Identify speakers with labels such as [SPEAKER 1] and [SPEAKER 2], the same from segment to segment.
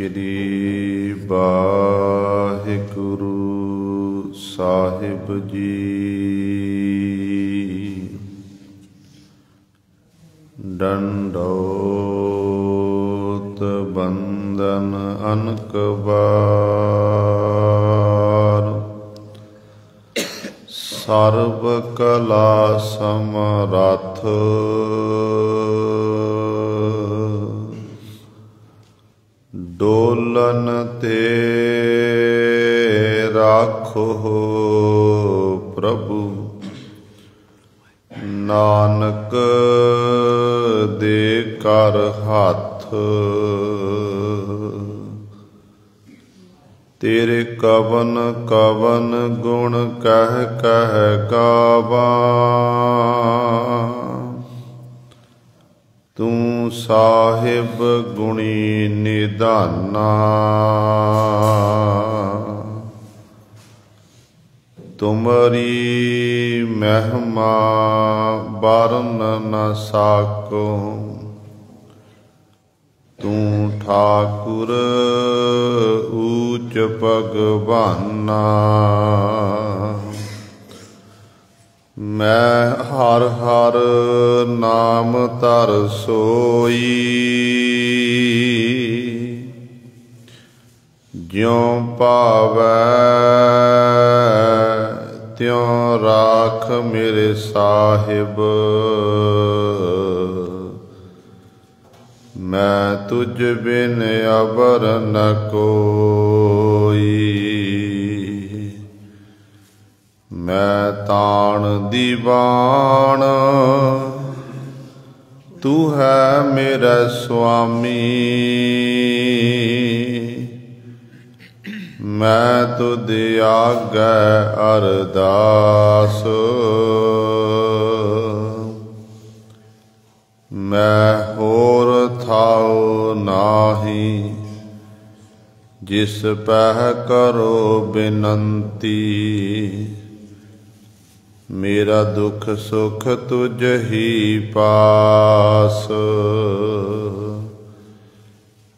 [SPEAKER 1] श्री वाहिगुरु साहिब जी। दंडोत बंदन अनक बार, सर्व कला समरथ डोलन ते राखो प्रभु, नानक दे कर हाथ। तेरे कवन कवन गुण कह कह गावा, तू साहिब गुणी निधाना। तुमरी महिमा बरन न साको, तू ठाकुर ऊच भगवाना। मैं हर हर नाम तर सोई, ज्यों पावै त्यों राख मेरे साहिब। मैं तुझ बिन अबर न कोई, मैं ताण दीवान तू है मेरा स्वामी। मैं तुध आगे अरदास, मैं होर थाओ नाही, जिस पह करो बिनंती। मेरा दुख सुख तुझ ही पास,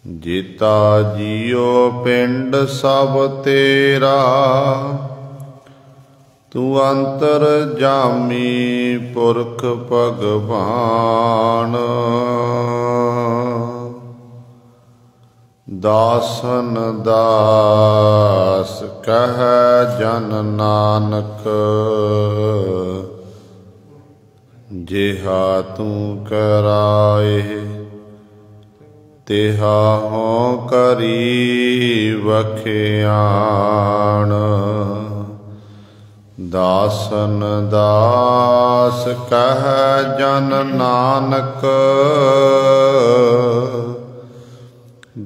[SPEAKER 1] जीता जियो पिंड सब तेरा। तू अंतर जामी पुरख भगवान। दासन दास कह जन नानक, जिहा तू कराए तिहा हों करी वखियान। दासन दास कह जन नानक,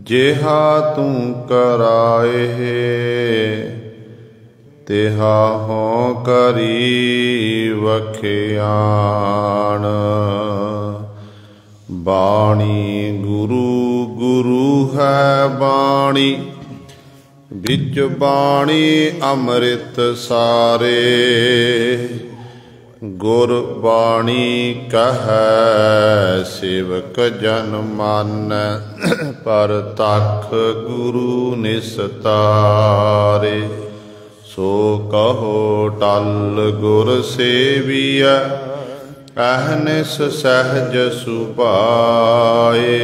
[SPEAKER 1] जिहा तू कराए तिहा हों करी वखियान। बाणी गुरु गुरु है बाणी, बिच बाणी अमृत सारे। गुर बाणी कहै सेवक जन मानै, पर तख गुरु निस्तारे। सो कहो टल गुर सेविया, अहनिस सहज सुभाए।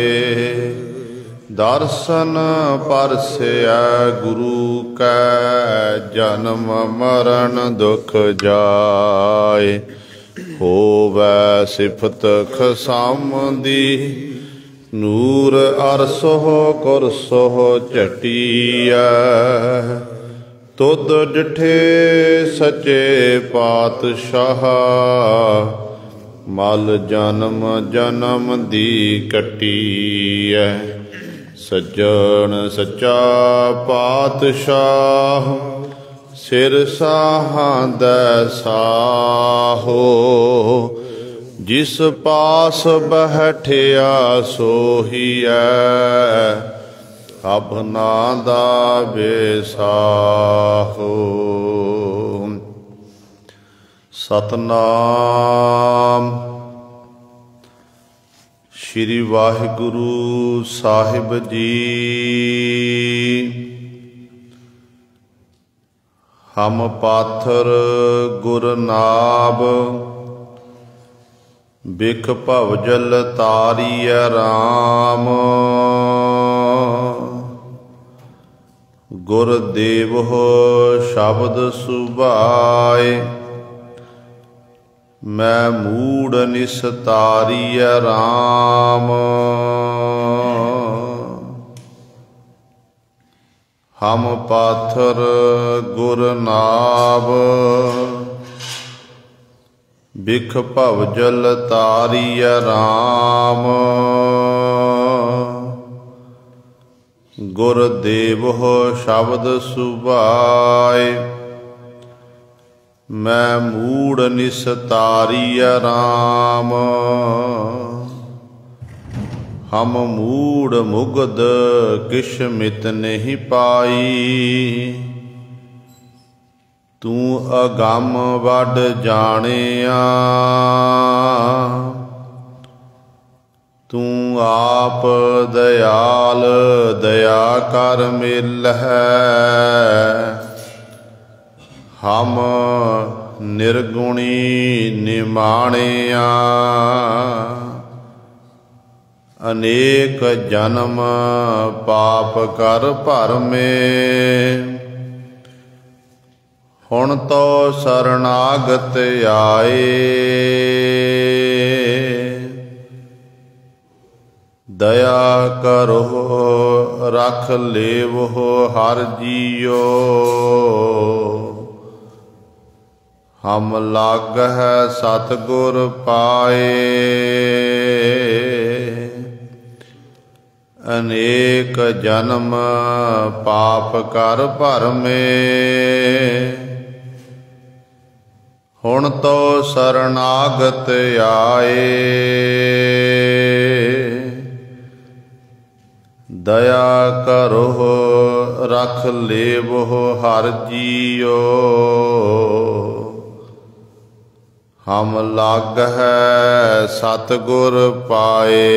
[SPEAKER 1] दर्शन परसै गुरु कै, जन्म मरण दुख जाए। होवै सिफत खसामदी, नूर अरसोह कुरसोह झटिया। तुद डिठे सचे पातशाह, मल जन्म जन्म दी कटीऐ। सज्जन सच्चा पातशाह, सिर साहां दै साहो। जिस पास बैठिया सोहीऐ, अभना दा बेसाहो। सतनाम श्री वाहिगुरु साहिब जी। हम पाथर गुर नाब, बिख भवजल तारिय राम। गुरदेव हो शब्द सुभाए, मैं मूड निस्तारिय राम। हम पाथर गुर नाभ, बिख भवजल तारिय राम। गुरदेव हो शब्द सुभाए, मैं मूड निस्तारिय राम। हम मूड मुग्ध किश मित नहीं पाई, तू अगम वड जानिया। तू आप दयाल दया कर मिल है, हम निर्गुणी निमाणिया। अनेक जन्म पाप कर भरमे, हुण तो शरणागत आए। दया करो रख लेवो हर जियो, हम लाग है सतगुर पाए। अनेक जन्म पाप कर भरमे, हुण तो शरणागत आए। दया करो रख लेवो हर जियो, हम लाग है सतगुर पाए।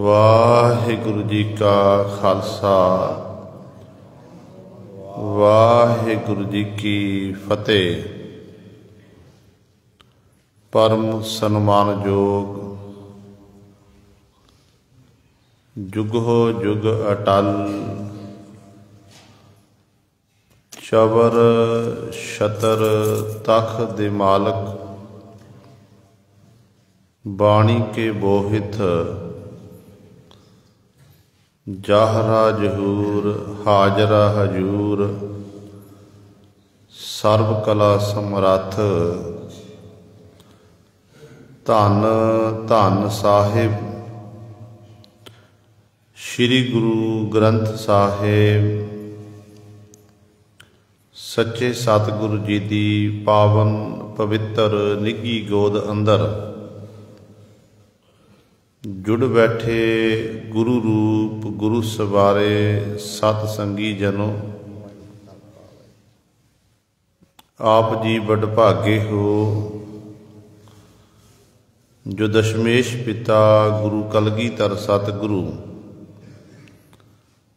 [SPEAKER 1] वाहिगुरु जी का खालसा, वाहिगुरु जी की फतेह। परम सन्मानयोग जुगो जुग अटल, चबर छतर तख दे मालक। बाणी के बोहित जाहरा जहूर, हाजरा हजूर। सर्व कला समरथ, धन धन साहिब श्री गुरु ग्रंथ साहिब। सच्चे सतगुरु जी दी पावन पवित्र निघी गोद अंदर जुड़ बैठे गुरु रूप गुरु सवारे सत संगी जनों। आप जी बड़ भागे हो, जो दशमेश पिता गुरु कलगीधर सतगुरु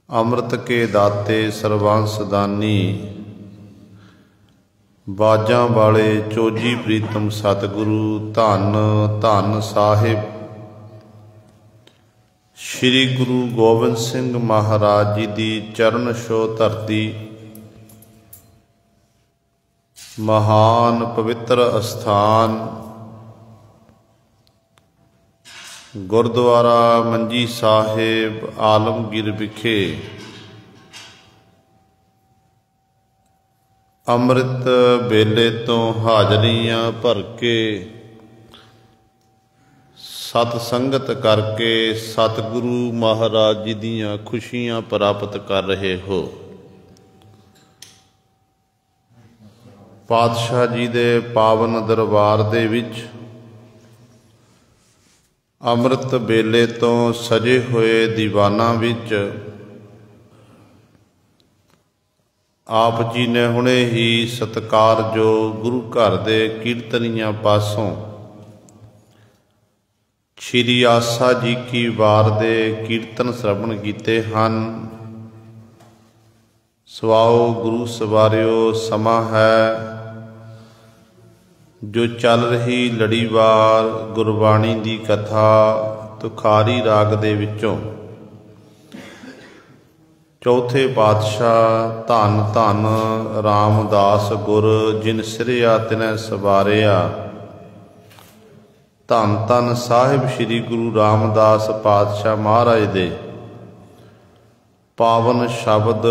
[SPEAKER 1] अमृत के दाते सर्वांस दानी, बाजां वाले चोजी प्रीतम सतगुरु। धन धन साहिब श्री गुरु गोबिंद सिंह महाराज जी दी चरण छो धरती। महान पवित्र अस्थान गुरुद्वारा मंजी साहिब आलमगीर विखे अमृत बेले तो हाजरियां भर के सत संगत करके सतगुरु महाराज जी दियां खुशियां प्राप्त कर रहे हो। पातशाह जी दे पावन दरबार दे विच अमृत बेले तो सजे हुए दीवाना विच ਆਪ ਜੀ ਨੇ ਹੁਣੇ ਹੀ ਸਤਿਕਾਰਯੋਗ ਗੁਰੂ ਘਰ ਦੇ ਕੀਰਤਨੀਆਂ ਪਾਸੋਂ ਸ਼੍ਰੀ ਆਸਾ ਜੀ ਕੀ ਵਾਰ ਦੇ ਕੀਰਤਨ ਸ਼ਰਵਣ ਕੀਤੇ ਹਨ। ਸਵਾਓ ਗੁਰੂ ਸਵਾਰਿਓ, ਸਮਾਂ ਹੈ ਜੋ ਚੱਲ ਰਹੀ ਲੜੀਵਾਰ ਗੁਰਬਾਣੀ ਦੀ ਕਥਾ ਤੁਖਾਰੀ ਰਾਗ ਦੇ ਵਿੱਚੋਂ ਚੌਥੇ ਪਾਤਸ਼ਾਹ ਧੰਨ ਧੰਨ ਰਾਮਦਾਸ ਗੁਰ ਜਿਨ ਸਿਰਿਆ ਤਿਨੈ ਸਵਾਰਿਆ। ਧੰਨ ਧੰਨ ਸਾਹਿਬ ਸ੍ਰੀ ਗੁਰੂ ਰਾਮਦਾਸ ਪਾਤਸ਼ਾਹ ਮਹਾਰਾਜ ਦੇ ਪਾਵਨ ਸ਼ਬਦ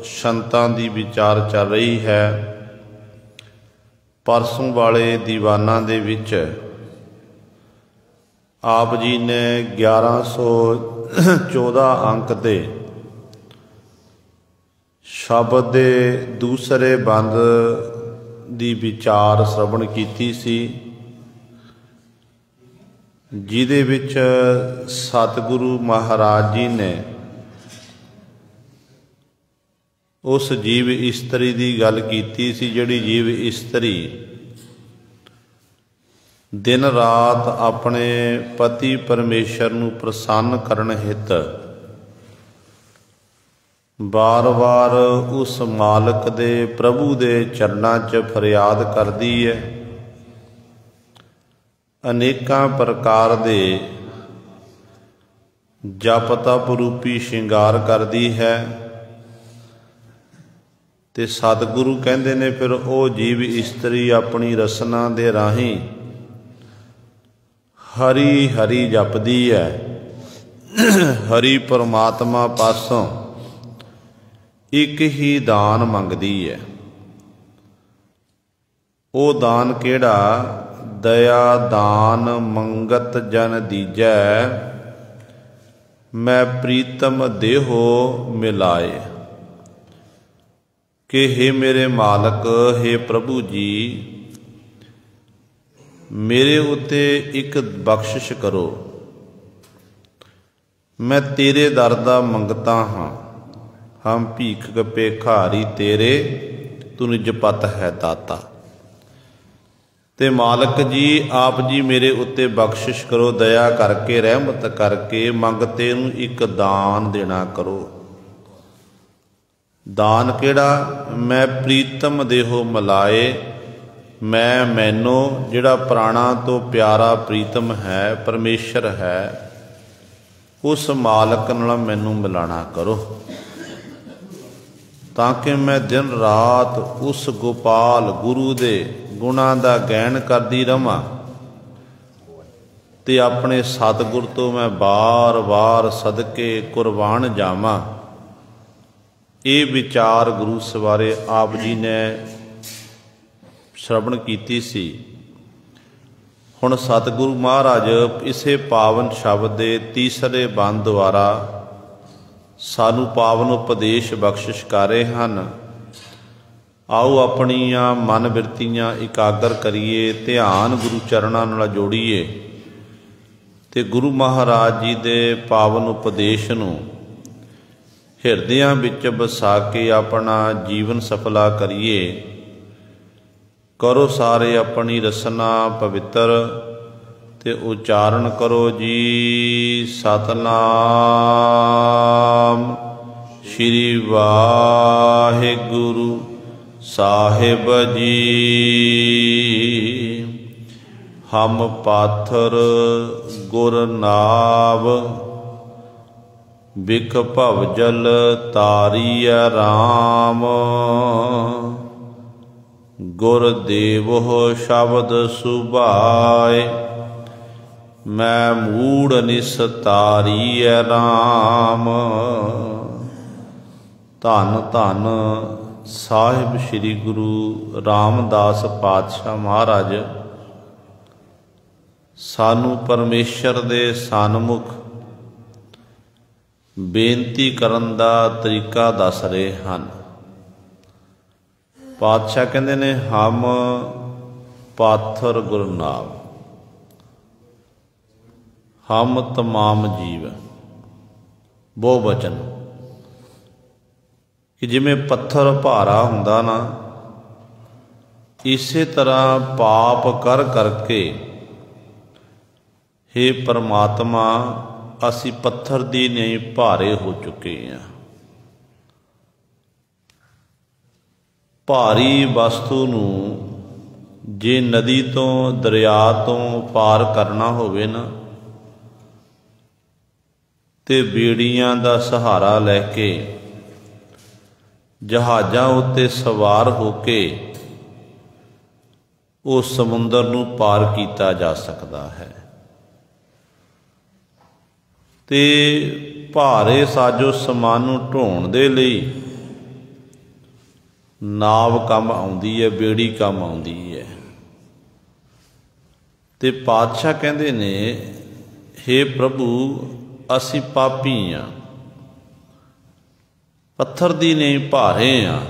[SPEAKER 1] ਸੰਤਾਂ ਦੀ ਵਿਚਾਰ ਚੱਲ ਰਹੀ ਹੈ। ਪਰਸੋਂ ਵਾਲੇ ਦੀਵਾਨਾਂ ਦੇ ਵਿੱਚ ਆਪ ਜੀ ਨੇ 1114 ਅੰਕ ਦੇ ਸ਼ਬਦ ਦੇ ਦੂਸਰੇ ਬੰਦ ਦੀ ਵਿਚਾਰ ਸ਼ਰਵਣ ਕੀਤੀ ਸੀ, ਜਿਹਦੇ ਵਿੱਚ ਸਤਿਗੁਰੂ ਮਹਾਰਾਜ ਜੀ ਨੇ ਉਸ ਜੀਵ ਇਸਤਰੀ ਦੀ ਗੱਲ ਕੀਤੀ ਸੀ, ਜਿਹੜੀ ਜੀਵ ਇਸਤਰੀ ਦਿਨ ਰਾਤ ਆਪਣੇ ਪਤੀ ਪਰਮੇਸ਼ਰ ਨੂੰ ਪ੍ਰਸੰਨ ਕਰਨ ਹਿੱਤ ਵਾਰ-ਵਾਰ ਉਸ ਮਾਲਕ ਦੇ ਪ੍ਰਭੂ ਦੇ ਚਰਨਾਂ 'ਚ ਫਰਿਆਦ ਕਰਦੀ ਹੈ। ਅਨੇਕਾਂ ਪ੍ਰਕਾਰ ਦੇ ਜਪ ਤਪ ਰੂਪੀ ਸ਼ਿੰਗਾਰ ਕਰਦੀ ਹੈ ਤੇ ਸਤਿਗੁਰੂ ਕਹਿੰਦੇ ਨੇ ਫਿਰ ਉਹ ਜੀਵ ਇਸਤਰੀ ਆਪਣੀ ਰਸਨਾ ਦੇ ਰਾਹੀਂ ਹਰੀ ਹਰੀ ਜਪਦੀ ਹੈ। ਹਰੀ ਪਰਮਾਤਮਾ ਪਾਸੋਂ ਇੱਕ ਹੀ ਦਾਨ ਮੰਗਦੀ ਹੈ। ਉਹ ਦਾਨ ਕਿਹੜਾ? ਦਇਆ ਦਾਨ ਮੰਗਤ ਜਨ ਦੀਜੈ, ਮੈਂ ਪ੍ਰੀਤਮ ਦੇਹੋ ਮਿਲਾਏ। ਕਿ ਹੇ ਮੇਰੇ ਮਾਲਕ, ਹੇ ਪ੍ਰਭੂ ਜੀ, ਮੇਰੇ ਉੱਤੇ ਇੱਕ ਬਖਸ਼ਿਸ਼ ਕਰੋ। ਮੈਂ ਤੇਰੇ ਦਰ ਦਾ ਮੰਗਤਾ ਹਾਂ। ਹਮ ਭੀਖ ਭੇਖਾਰੀ ਤੇਰੇ, ਤੂੰ ਨਿਜ ਪਤ ਹੈ ਦਾਤਾ। ਤੇ ਮਾਲਕ ਜੀ, ਆਪ ਜੀ ਮੇਰੇ ਉੱਤੇ ਬਖਸ਼ਿਸ਼ ਕਰੋ, ਦਇਆ ਕਰਕੇ ਰਹਿਮਤ ਕਰਕੇ ਮੰਗਤੇ ਨੂੰ ਇੱਕ ਦਾਨ ਦੇਣਾ ਕਰੋ। ਦਾਨ ਕਿਹੜਾ? ਮੈਂ ਪ੍ਰੀਤਮ ਦੇਹੋ ਮਿਲਾਏ, ਮੈਨੂੰ ਜਿਹੜਾ ਪ੍ਰਾਣਾ ਤੋਂ ਪਿਆਰਾ ਪ੍ਰੀਤਮ ਹੈ, ਪਰਮੇਸ਼ਰ ਹੈ, ਉਸ ਮਾਲਕ ਨਾਲ ਮੈਨੂੰ ਮਿਲਾਣਾ ਕਰੋ, ਤਾਂ ਕਿ ਮੈਂ ਦਿਨ ਰਾਤ ਉਸ ਗੋਪਾਲ ਗੁਰੂ ਦੇ ਗੁਣਾਂ ਦਾ ਗਾਇਨ ਕਰਦੀ ਰਵਾਂ ਤੇ ਆਪਣੇ ਸਤਿਗੁਰ ਤੋਂ ਮੈਂ ਵਾਰ-ਵਾਰ ਸਦਕੇ ਕੁਰਬਾਨ ਜਾਵਾਂ। ਇਹ ਵਿਚਾਰ ਗੁਰੂ ਸਵਾਰੇ ਆਪ ਜੀ ਨੇ ਸ਼ਰਵਣ ਕੀਤੀ ਸੀ। ਹੁਣ ਸਤਿਗੁਰੂ ਮਹਾਰਾਜ ਇਸੇ ਪਾਵਨ ਸ਼ਬਦ ਦੇ ਤੀਸਰੇ ਬੰਦ ਦੁਆਰਾ ਸਾਨੂੰ ਪਾਵਨ ਉਪਦੇਸ਼ ਬਖਸ਼ਿਸ਼ ਕਰ ਰਹੇ ਹਨ। ਆਓ ਆਪਣੀਆਂ ਮਨ ਬਿਰਤੀਆਂ ਇਕਾਗਰ ਕਰੀਏ, ਧਿਆਨ ਗੁਰੂ ਚਰਨਾਂ ਨਾਲ ਜੋੜੀਏ ਤੇ ਗੁਰੂ ਮਹਾਰਾਜ ਜੀ ਦੇ ਪਾਵਨ ਉਪਦੇਸ਼ ਨੂੰ ਹਿਰਦਿਆਂ ਵਿੱਚ ਵਸਾ ਕੇ ਆਪਣਾ ਜੀਵਨ ਸਫਲਾ ਕਰੀਏ। ਕਰੋ ਸਾਰੇ ਆਪਣੀ ਰਸਨਾ ਪਵਿੱਤਰ ਤੇ ਉਚਾਰਨ ਕਰੋ ਜੀ ਸਤਨਾਮ ਸ਼੍ਰੀ ਵਾਹਿਗੁਰੂ ਸਾਹਿਬ ਜੀ। ਹਮ ਪਾਥਰ ਗੁਰ ਨਾਵ ਬਿਖ ਭਵਜਲ ਤਾਰੀਐ ਰਾਮ। ਗੁਰ ਦੇਵੋ ਸ਼ਬਦ ਸੁਭਾਏ ਮੈਂ ਮੂੜ ਨਿਸਤਾਰੀਐ ਰਾਮ। ਧੰਨ ਧੰਨ ਸਾਹਿਬ ਸ੍ਰੀ ਗੁਰੂ ਰਾਮਦਾਸ ਪਾਤਸ਼ਾਹ ਮਹਾਰਾਜ ਸਾਨੂੰ ਪਰਮੇਸ਼ਰ ਦੇ ਸਨਮੁਖ ਬੇਨਤੀ ਕਰਨ ਦਾ ਤਰੀਕਾ ਦੱਸ ਰਹੇ ਹਨ। ਪਾਤਸ਼ਾਹ ਕਹਿੰਦੇ ਨੇ ਹਮ ਪਾਥਰ ਗੁਰਨਾਮ, ਹਮ ਤਮਾਮ ਜੀਵ, ਬਹੁ ਬਚਨ कि जिवें पत्थर भारा हुंदा ना, इसे तरह पाप कर करके हे परमात्मा असी पत्थर दी नहीं भारे हो चुके हैं। भारी वस्तु नूं जे नदी तो दरिया तो पार करना होवे ना, ते बेड़ियां दा सहारा लैके जहाज़ां उत्ते सवार होके उस समुंदर नूं पार किया जा सकता है। ते भारे साजो समान नूं ढोण दे लई नाव काम आउंदी है, बेड़ी काम आउंदी है। ते पातशाह कहंदे ने, हे प्रभु असी पापी हाँ, पत्थर दी नहीं भारे हाँ,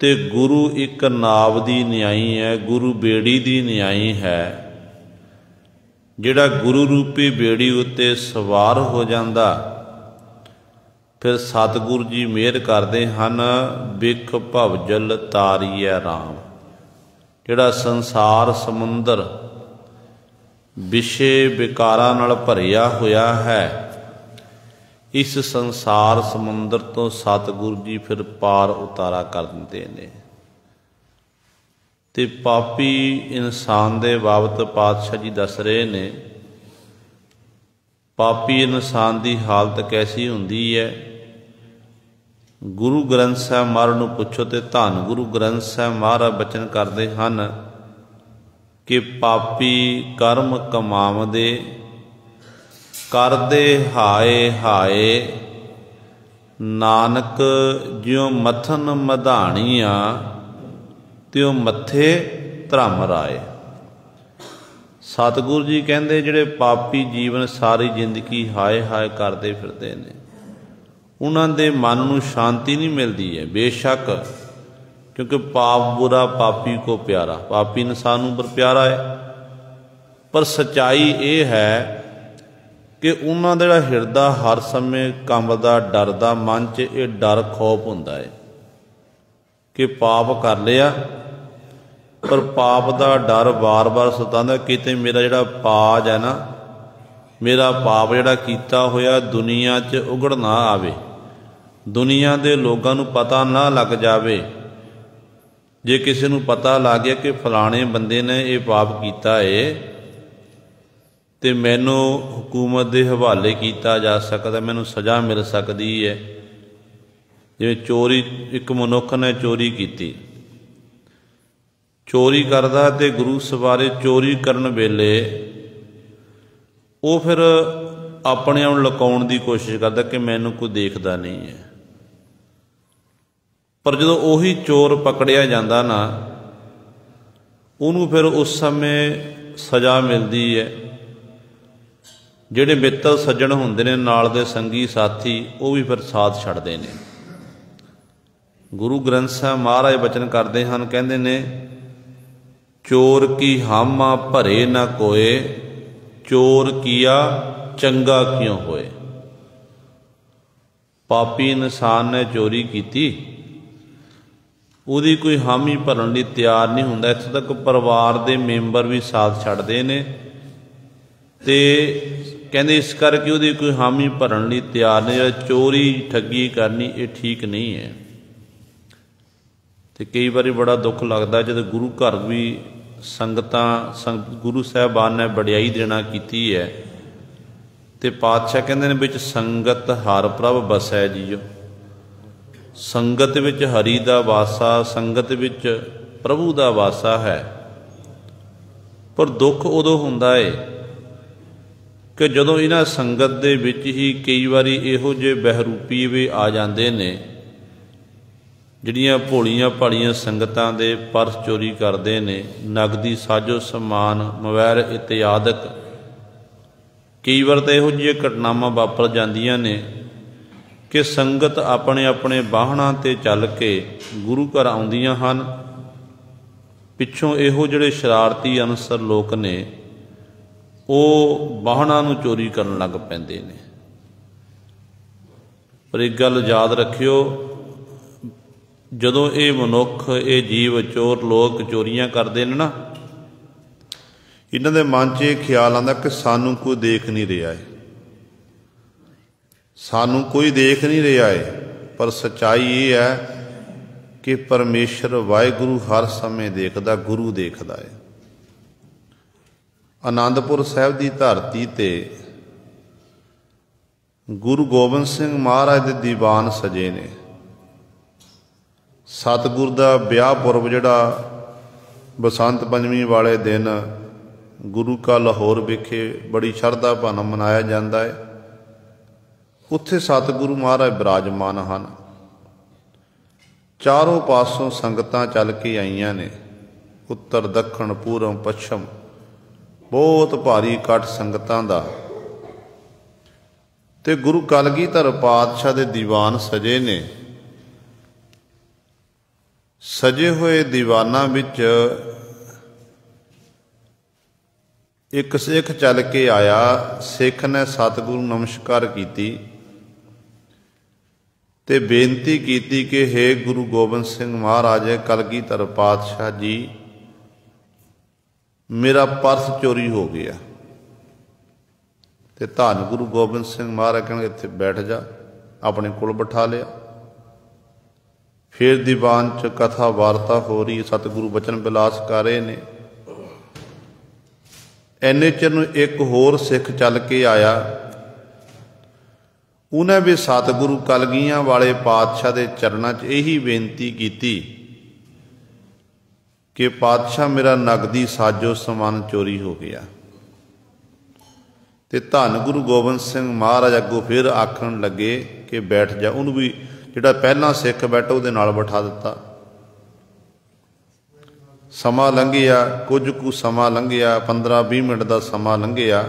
[SPEAKER 1] ते गुरु एक नाव दी न्याई है, गुरु बेड़ी दी न्याई है। जिहड़ा गुरु रूपी बेड़ी उत्ते सवार हो जांदा, फिर सतगुरु जी मेहर करते हैं, बिख भवजल तारीए राम। जिहड़ा संसार समुंदर विषे विकारां नाल भरिया होया है, इस संसार समुंदर तो सतगुरु जी फिर पार उतारा कर दिंदे ने। ते पापी इंसान दे बाबत पातशाह जी दस रहे ने, पापी इंसान की हालत कैसी हुंदी है। गुरु ग्रंथ साहिब महाराज नूं पुछो ते धन गुरु ग्रंथ साहिब महाराज बचन करते हैं कि पापी कर्म कमावदे करदे हाय हाय, नानक ज्यों मथन मधाणिया त्यों मथे धर्म राय। सतगुरु जी कहते जिहड़े पापी जीवन सारी जिंदगी हाय हाय करते फिरते ने, उन्हां दे मन नूं शांति नहीं मिलती है। बेशक क्योंकि पाप बुरा पापी को प्यारा, पापी इंसान नूं पर प्यारा है, पर सच्चाई ये है कि उन्हां दा जिहड़ा हिरदा हर समय कंबदा डरदा, मन च ये डर खौफ हुंदा है कि पाप कर लिया, पर पाप का डर बार बार सतांदा, किते मेरा जिहड़ा पाज है ना, मेरा पाप जिहड़ा कीता होया दुनिया च उगड़ ना आवे, दुनिया दे लोगां नूं पता ना लग जावे। जे किसी नूं पता लग गया कि फलाणे बंदे ने ये पाप कीता है, तो मैनू हुकूमत के हवाले किया जा सकता, मैनू सज़ा मिल सकती है। जिवें चोरी, एक मनुख ने चोरी की, चोरी करदा ते गुरु सवारे चोरी करन वेले वो फिर अपने आप लुकाउण की कोशिश करता कि मैनू कोई देखदा नहीं है। पर जदों उही चोर पकड़िया जांदा ना, उन्होंने फिर उस समय सज़ा मिलती है। जिहड़े मित्र सज्जण हुंदे ने नाल दे संगी साथी, वो भी फिर साथ छड्डदे ने। गुरु ग्रंथ साहिब महाराज बचन करते हैं, कहते ने, चोर की हामा भरे न कोय, चोर किया चंगा क्यों होए। पापी इंसान ने चोरी की, ਉਹਦੀ कोई हामी भरन लई तैयार नहीं हुंदा। इत्थों तक परिवार के मैंबर भी साथ छड्डदे ने, ते कहते इस करके ਉਹਦੀ कोई हामी भरन लई तैयार नहीं। चोरी ठगी करनी ये ठीक नहीं है। तो कई बार बड़ा दुख लगता जब गुरु घर भी संगतां गुरु साहिबान ने वडियाई देना की है, तो पातशाह कहते हैं विच संगत हर प्रभ बसै जीओ। संगत विच हरि दा वासा, संगत विच प्रभु दा वासा है। पर दुख उदों हुंदा है कि जदों इन्हां संगत दे विच ही कई बारी इहो जे बहरूपी वे आ जांदे ने, जिहड़ियां भोलियां भालियां संगतां दे परस चोरी करदे ने, नगदी साजो समान मोबाइल इत्यादक। कई बार तो इहो जिहियां घटनावां वापर जांदियां ने कि संगत अपने अपने वाहनां ते चल के गुरु घर आउंदियां हन, पिछों इहो जिहड़े शरारती अनसर लोक ने वो वाहनां नूं चोरी करन लग पैंदे ने। पर एक गल याद रखियो, जदों ये मनुख ये जीव चोर लोग चोरियां करते हैं ना, इन्हां दे मन च ये ख्याल आंदा कि सानू कोई देख नहीं रहा है, सानू कोई देख नहीं रहा है। पर सच्चाई ये है कि परमेश्वर वाहिगुरू हर समय देखदा, गुरु देखदा है। आनंदपुर साहिब की धरती ते गुरु गोबिंद सिंह महाराज के दीवान सजे ने। सतगुर का ब्याह पुरब जिहड़ा बसंत पंचमी वाले दिन गुरु का लाहौर विखे बड़ी शरधा भावना मनाया जाता है। उत्थे सतगुरु महाराज विराजमान हैं। चारों पासों संगतां चल के आईयां ने, उत्तर दक्षिण पूरब पश्चिम, बहुत भारी इकट्ठ संगतां दा। ते गुरु कलगीधर पातशाह दे दीवान सजे ने। सजे हुए दीवाना विच एक सिख चल के आया। सिख ने सतगुरु नमस्कार की ते बेनती की कि हे गुरु गोबिंद सिंह महाराज कलगीधर पातशाह जी, मेरा पर्स चोरी हो गया। ते धन गुरु गोबिंद सिंह महाराज कहने इत्थे बैठ जा, अपने कोल बिठा लिया। फिर दीवान च कथा वार्ता हो रही, सतगुरु बचन विलास कर रहे ने। इन्ने चिर नूं एक होर सिख चल के आया। उन्हें भी सतगुरु कलगियां वाले पातशाह के चरणों च यही बेनती की कि पातशाह मेरा नगदी साजो समान चोरी हो गया। ते धन गुरु गोबिंद सिंह महाराज अगों फिर आखन लगे कि बैठ जा। उन्होंने भी जिहड़ा पहला सिख बैठा उहदे नाल बिठा दिता। समा लंघिया, कुछ कु समा लंघिया, 15-20 मिनट का समा लंघिया।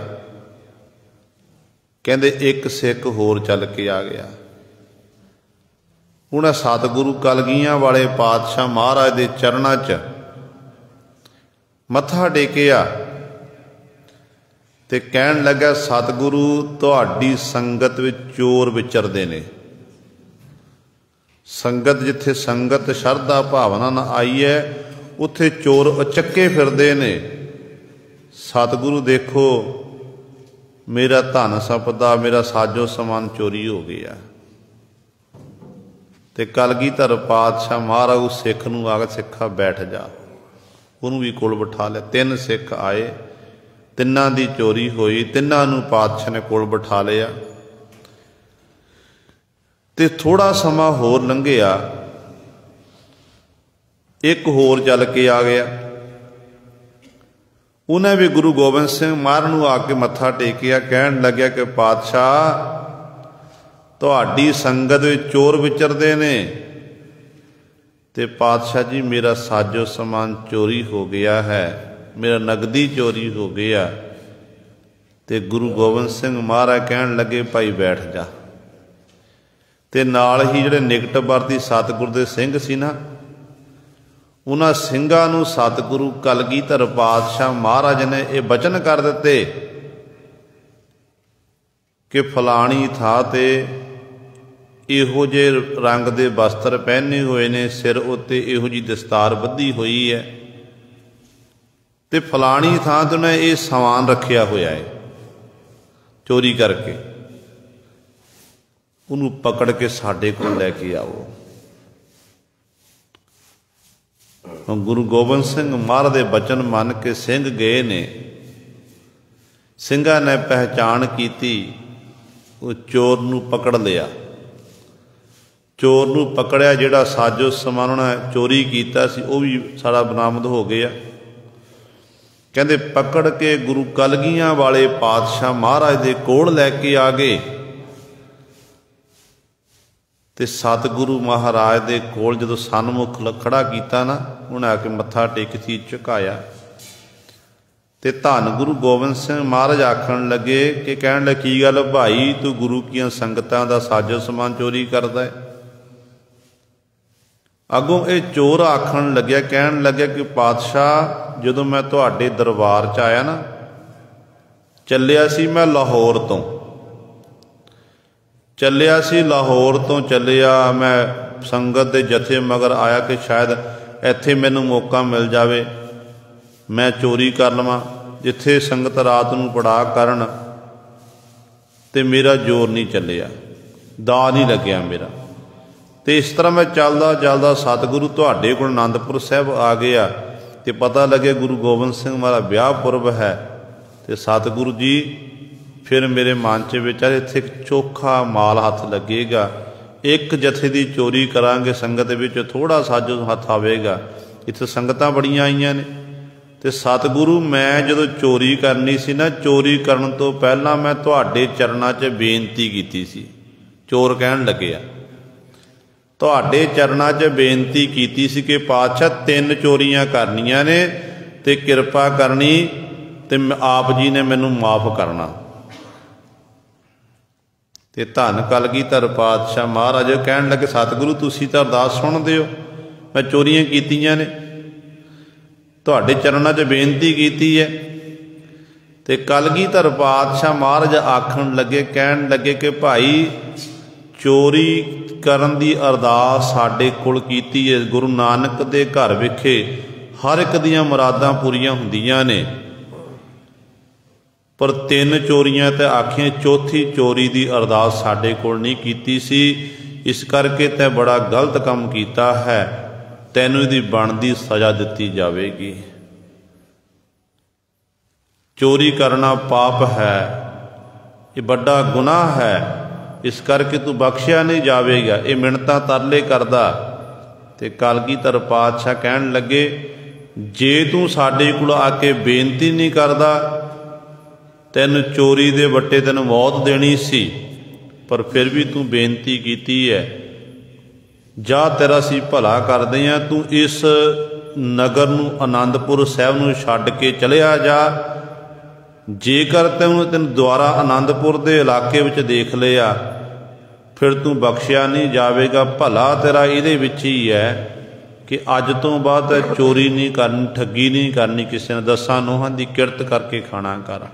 [SPEAKER 1] कहते एक सिख होर चल के आ गया। उन्हें सतगुरु कलगियां वाले पातशाह महाराज के चरणों च मत्था टेकिया ते कहन लगा, सतगुरु तुहाडी संगत विच चोर विचरदे ने। संगत जिथे संगत शरधा भावना ना आई है, उत्थे चोर अचक्के फिरदे ने। सतगुरु देखो, मेरा धन संपदा, मेरा साजो समान चोरी हो गया। ते कलगीधर पातशाह महाराज उस सिख नूं आख, सिखा बैठ जा। उन्होंने भी कोल बिठा लिया। 3 सिख आए, तिन्हां दी चोरी हुई। तिन्हां नूं पातशाह ने कोल बिठा लिया। ते थोड़ा समा होर लंघिया, एक होर चल के आ गया। उन्हें भी गुरु गोबिंद सिंह महाराज नूं आके मत्था टेकिया। कहन लग्या कि पातशाह तुहाडी संगत विच चोर विचरदे ने। ते पातशाह जी, मेरा साजो समान चोरी हो गया है, मेरा नगदी चोरी हो गया। ते गुरु गोबिंद सिंह महाराज कहन लगे, भाई बैठ जा। ते नाल ही जिहड़े निकट वरती सतगुरु दे सिंह सी ना, उन्हां ਸਿੰਘਾਂ ਨੂੰ सतगुरु कलगीधर पातशाह महाराज ने ये बचन कर दिते कि फलानी थां ते इहो जे रंग दे वस्त्र पहने हुए ने, सिर उत्ते इहो जी दस्तार बधी हुई है, ते फलानी थां ते उन्हें ये समान रखिया होया है चोरी करके। उन्होंने पकड़ के साडे कोल लैके आओ। गुरु गोबिंद सिंह महाराज दे बचन मन के सिंह गए ने। ਸਿੰਘਾਂ ने पहचान की, वो चोर नूं पकड़ लिया। चोर नूं पकड़िया, जिहड़ा साजो समान उन्हें चोरी किया सी वो भी सारा बरामद हो गया। कहते पकड़ के गुरु कलगियां वाले पातशाह महाराज दे कोल लैके आ गए। ते सतगुरु महाराज दे कोल जदों सन्मुख खड़ा किया ना, उन्हें आके मत्था टेकी झुकाया। ते धन गुरु गोबिंद सिंह महाराज आखन लगे कि कहन लगे, की गल भाई, तू गुरु की संगतां दा साजो समान चोरी करदा है। अगों ये चोर आखन लग्या, कहन लग्या कि पातशाह, जदों मैं तुहाडे दरबार च आया ना, चलिया सी मैं लाहौर तो, ਚੱਲਿਆ ਸੀ ਲਾਹੌਰ ਤੋਂ ਚੱਲਿਆ ਮੈਂ ਸੰਗਤ ਦੇ ਜਥੇ ਮਗਰ ਆਇਆ ਕਿ ਸ਼ਾਇਦ ਇੱਥੇ ਮੈਨੂੰ ਮੌਕਾ ਮਿਲ ਜਾਵੇ, ਮੈਂ ਚੋਰੀ ਕਰ ਲਵਾਂ। ਜਿੱਥੇ ਸੰਗਤ ਰਾਤ ਨੂੰ ਪੜਾਅ ਕਰਨ ਤੇ ਮੇਰਾ ਜ਼ੋਰ ਨਹੀਂ ਚੱਲਿਆ, ਦਾ ਨਹੀਂ ਲੱਗਿਆ ਮੇਰਾ। ਤੇ ਇਸ ਤਰ੍ਹਾਂ ਮੈਂ ਚੱਲਦਾ ਚੱਲਦਾ ਸਤਿਗੁਰੂ ਤੁਹਾਡੇ ਕੋਲ ਅਨੰਦਪੁਰ ਸਾਹਿਬ ਆ ਗਿਆ ਤੇ ਪਤਾ ਲੱਗੇ ਗੁਰੂ ਗੋਬਿੰਦ ਸਿੰਘ ਮਹਾਰਾਜ ਵਿਆਹ ਪੁਰਬ ਹੈ। ਤੇ ਸਤਿਗੁਰੂ ਜੀ ਫਿਰ ਮੇਰੇ ਮਨ 'ਚ ਵਿਚਾਰੇ ਇੱਥੇ ਇੱਕ ਚੋਖਾ ਮਾਲ ਹੱਥ ਲੱਗੇਗਾ, ਇੱਕ ਜਥੇ ਦੀ ਚੋਰੀ ਕਰਾਂਗੇ, ਸੰਗਤ ਵਿੱਚ ਥੋੜ੍ਹਾ ਸਾਜੋ ਹੱਥ ਆਵੇਗਾ। ਇੱਥੇ ਸੰਗਤਾਂ ਬੜੀਆਂ ਆਈਆਂ ਨੇ ਤੇ ਸਤਿਗੁਰੂ ਮੈਂ ਜਦੋਂ ਚੋਰੀ ਕਰਨੀ ਸੀ ਨਾ, ਚੋਰੀ ਕਰਨ ਤੋਂ ਪਹਿਲਾਂ ਮੈਂ ਤੁਹਾਡੇ ਚਰਨਾਂ 'ਚ ਬੇਨਤੀ ਕੀਤੀ ਸੀ। ਚੋਰ ਕਹਿਣ ਲੱਗਿਆ ਤੁਹਾਡੇ ਚਰਨਾਂ 'ਚ ਬੇਨਤੀ ਕੀਤੀ ਸੀ ਕਿ ਪਾਤਸ਼ਾਹ 3 ਚੋਰੀਆਂ ਕਰਨੀਆਂ ਨੇ ਤੇ ਕਿਰਪਾ ਕਰਨੀ ਤੇ ਆਪ ਜੀ ਨੇ ਮੈਨੂੰ ਮਾਫ ਕਰਨਾ। ਤੇ ਧੰਨ ਕਲਗੀਧਰ ਪਾਤਸ਼ਾਹ ਮਹਾਰਾਜ ਕਹਿਣ ਲੱਗੇ ਸਤਿਗੁਰੂ ਤੁਸੀਂ ਤਾਂ ਅਰਦਾਸ ਸੁਣਦੇ ਹੋ, ਮੈਂ ਚੋਰੀਆਂ ਕੀਤੀਆਂ ਨੇ, ਤੁਹਾਡੇ ਚਰਨਾਂ 'ਚ ਬੇਨਤੀ ਕੀਤੀ ਹੈ। ਤੇ ਕਲਗੀਧਰ ਪਾਤਸ਼ਾਹ ਮਹਾਰਾਜ ਆਖਣ ਲੱਗੇ, ਕਹਿਣ ਲੱਗੇ ਕਿ ਭਾਈ ਚੋਰੀ ਕਰਨ ਦੀ ਅਰਦਾਸ ਸਾਡੇ ਕੋਲ ਕੀਤੀ ਹੈ। ਗੁਰੂ ਨਾਨਕ ਦੇ ਘਰ ਵਿਖੇ ਹਰ ਇੱਕ ਦੀਆਂ ਮੁਰਾਦਾਂ ਪੂਰੀਆਂ ਹੁੰਦੀਆਂ ਨੇ, ਪਰ 3 ਚੋਰੀਆਂ ਤੇ ਆਖੀਆਂ, ਚੌਥੀ ਚੋਰੀ ਦੀ ਅਰਦਾਸ ਸਾਡੇ ਕੋਲ ਨਹੀਂ ਕੀਤੀ ਸੀ। ਇਸ ਕਰਕੇ ਤੈਂ ਬੜਾ ਗਲਤ ਕੰਮ ਕੀਤਾ ਹੈ, ਤੈਨੂੰ ਇਹਦੀ ਬਣਦੀ ਸਜ਼ਾ ਦਿੱਤੀ ਜਾਵੇਗੀ। ਚੋਰੀ ਕਰਨਾ ਪਾਪ ਹੈ, ਇਹ ਵੱਡਾ ਗੁਨਾਹ ਹੈ, ਇਸ ਕਰਕੇ ਤੂੰ ਬਖਸ਼ਿਆ ਨਹੀਂ ਜਾਵੇਗਾ। ਇਹ ਮਿੰਨਤਾਂ ਤਰਲੇ ਕਰਦਾ। ਤੇ ਕਲਗੀਧਰ ਪਾਤਸ਼ਾਹ ਕਹਿਣ ਲੱਗੇ ਜੇ ਤੂੰ ਸਾਡੇ ਕੋਲ ਆ ਕੇ ਬੇਨਤੀ ਨਹੀਂ ਕਰਦਾ, ਤੈਨੂੰ ਚੋਰੀ ਦੇ ਵੱਟੇ ਤੈਨੂੰ ਮੌਤ ਦੇਣੀ ਸੀ, ਪਰ ਫਿਰ ਵੀ ਤੂੰ ਬੇਨਤੀ ਕੀਤੀ ਹੈ। ਜਾ ਤੇਰਾ ਅਸੀਂ ਭਲਾ ਕਰਦੇ ਹਾਂ, ਤੂੰ ਇਸ ਨਗਰ ਨੂੰ ਅਨੰਦਪੁਰ ਸਾਹਿਬ ਨੂੰ ਛੱਡ ਕੇ ਚਲਿਆ ਜਾ। ਜੇਕਰ ਤੈਨੂੰ ਦੁਆਰਾ ਅਨੰਦਪੁਰ ਦੇ ਇਲਾਕੇ ਵਿੱਚ ਦੇਖ ਲਿਆ, ਫਿਰ ਤੂੰ ਬਖਸ਼ਿਆ ਨਹੀਂ ਜਾਵੇਗਾ। ਭਲਾ ਤੇਰਾ ਇਹਦੇ ਵਿੱਚ ਹੀ ਹੈ ਕਿ ਅੱਜ ਤੋਂ ਬਾਅਦ ਚੋਰੀ ਨਹੀਂ ਕਰਨੀ, ਠੱਗੀ ਨਹੀਂ ਕਰਨੀ, ਕਿਸੇ ਨੇ 10 ਨੋਹਾਂ ਦੀ ਕਿਰਤ ਕਰਕੇ ਖਾਣਾ ਕਰ।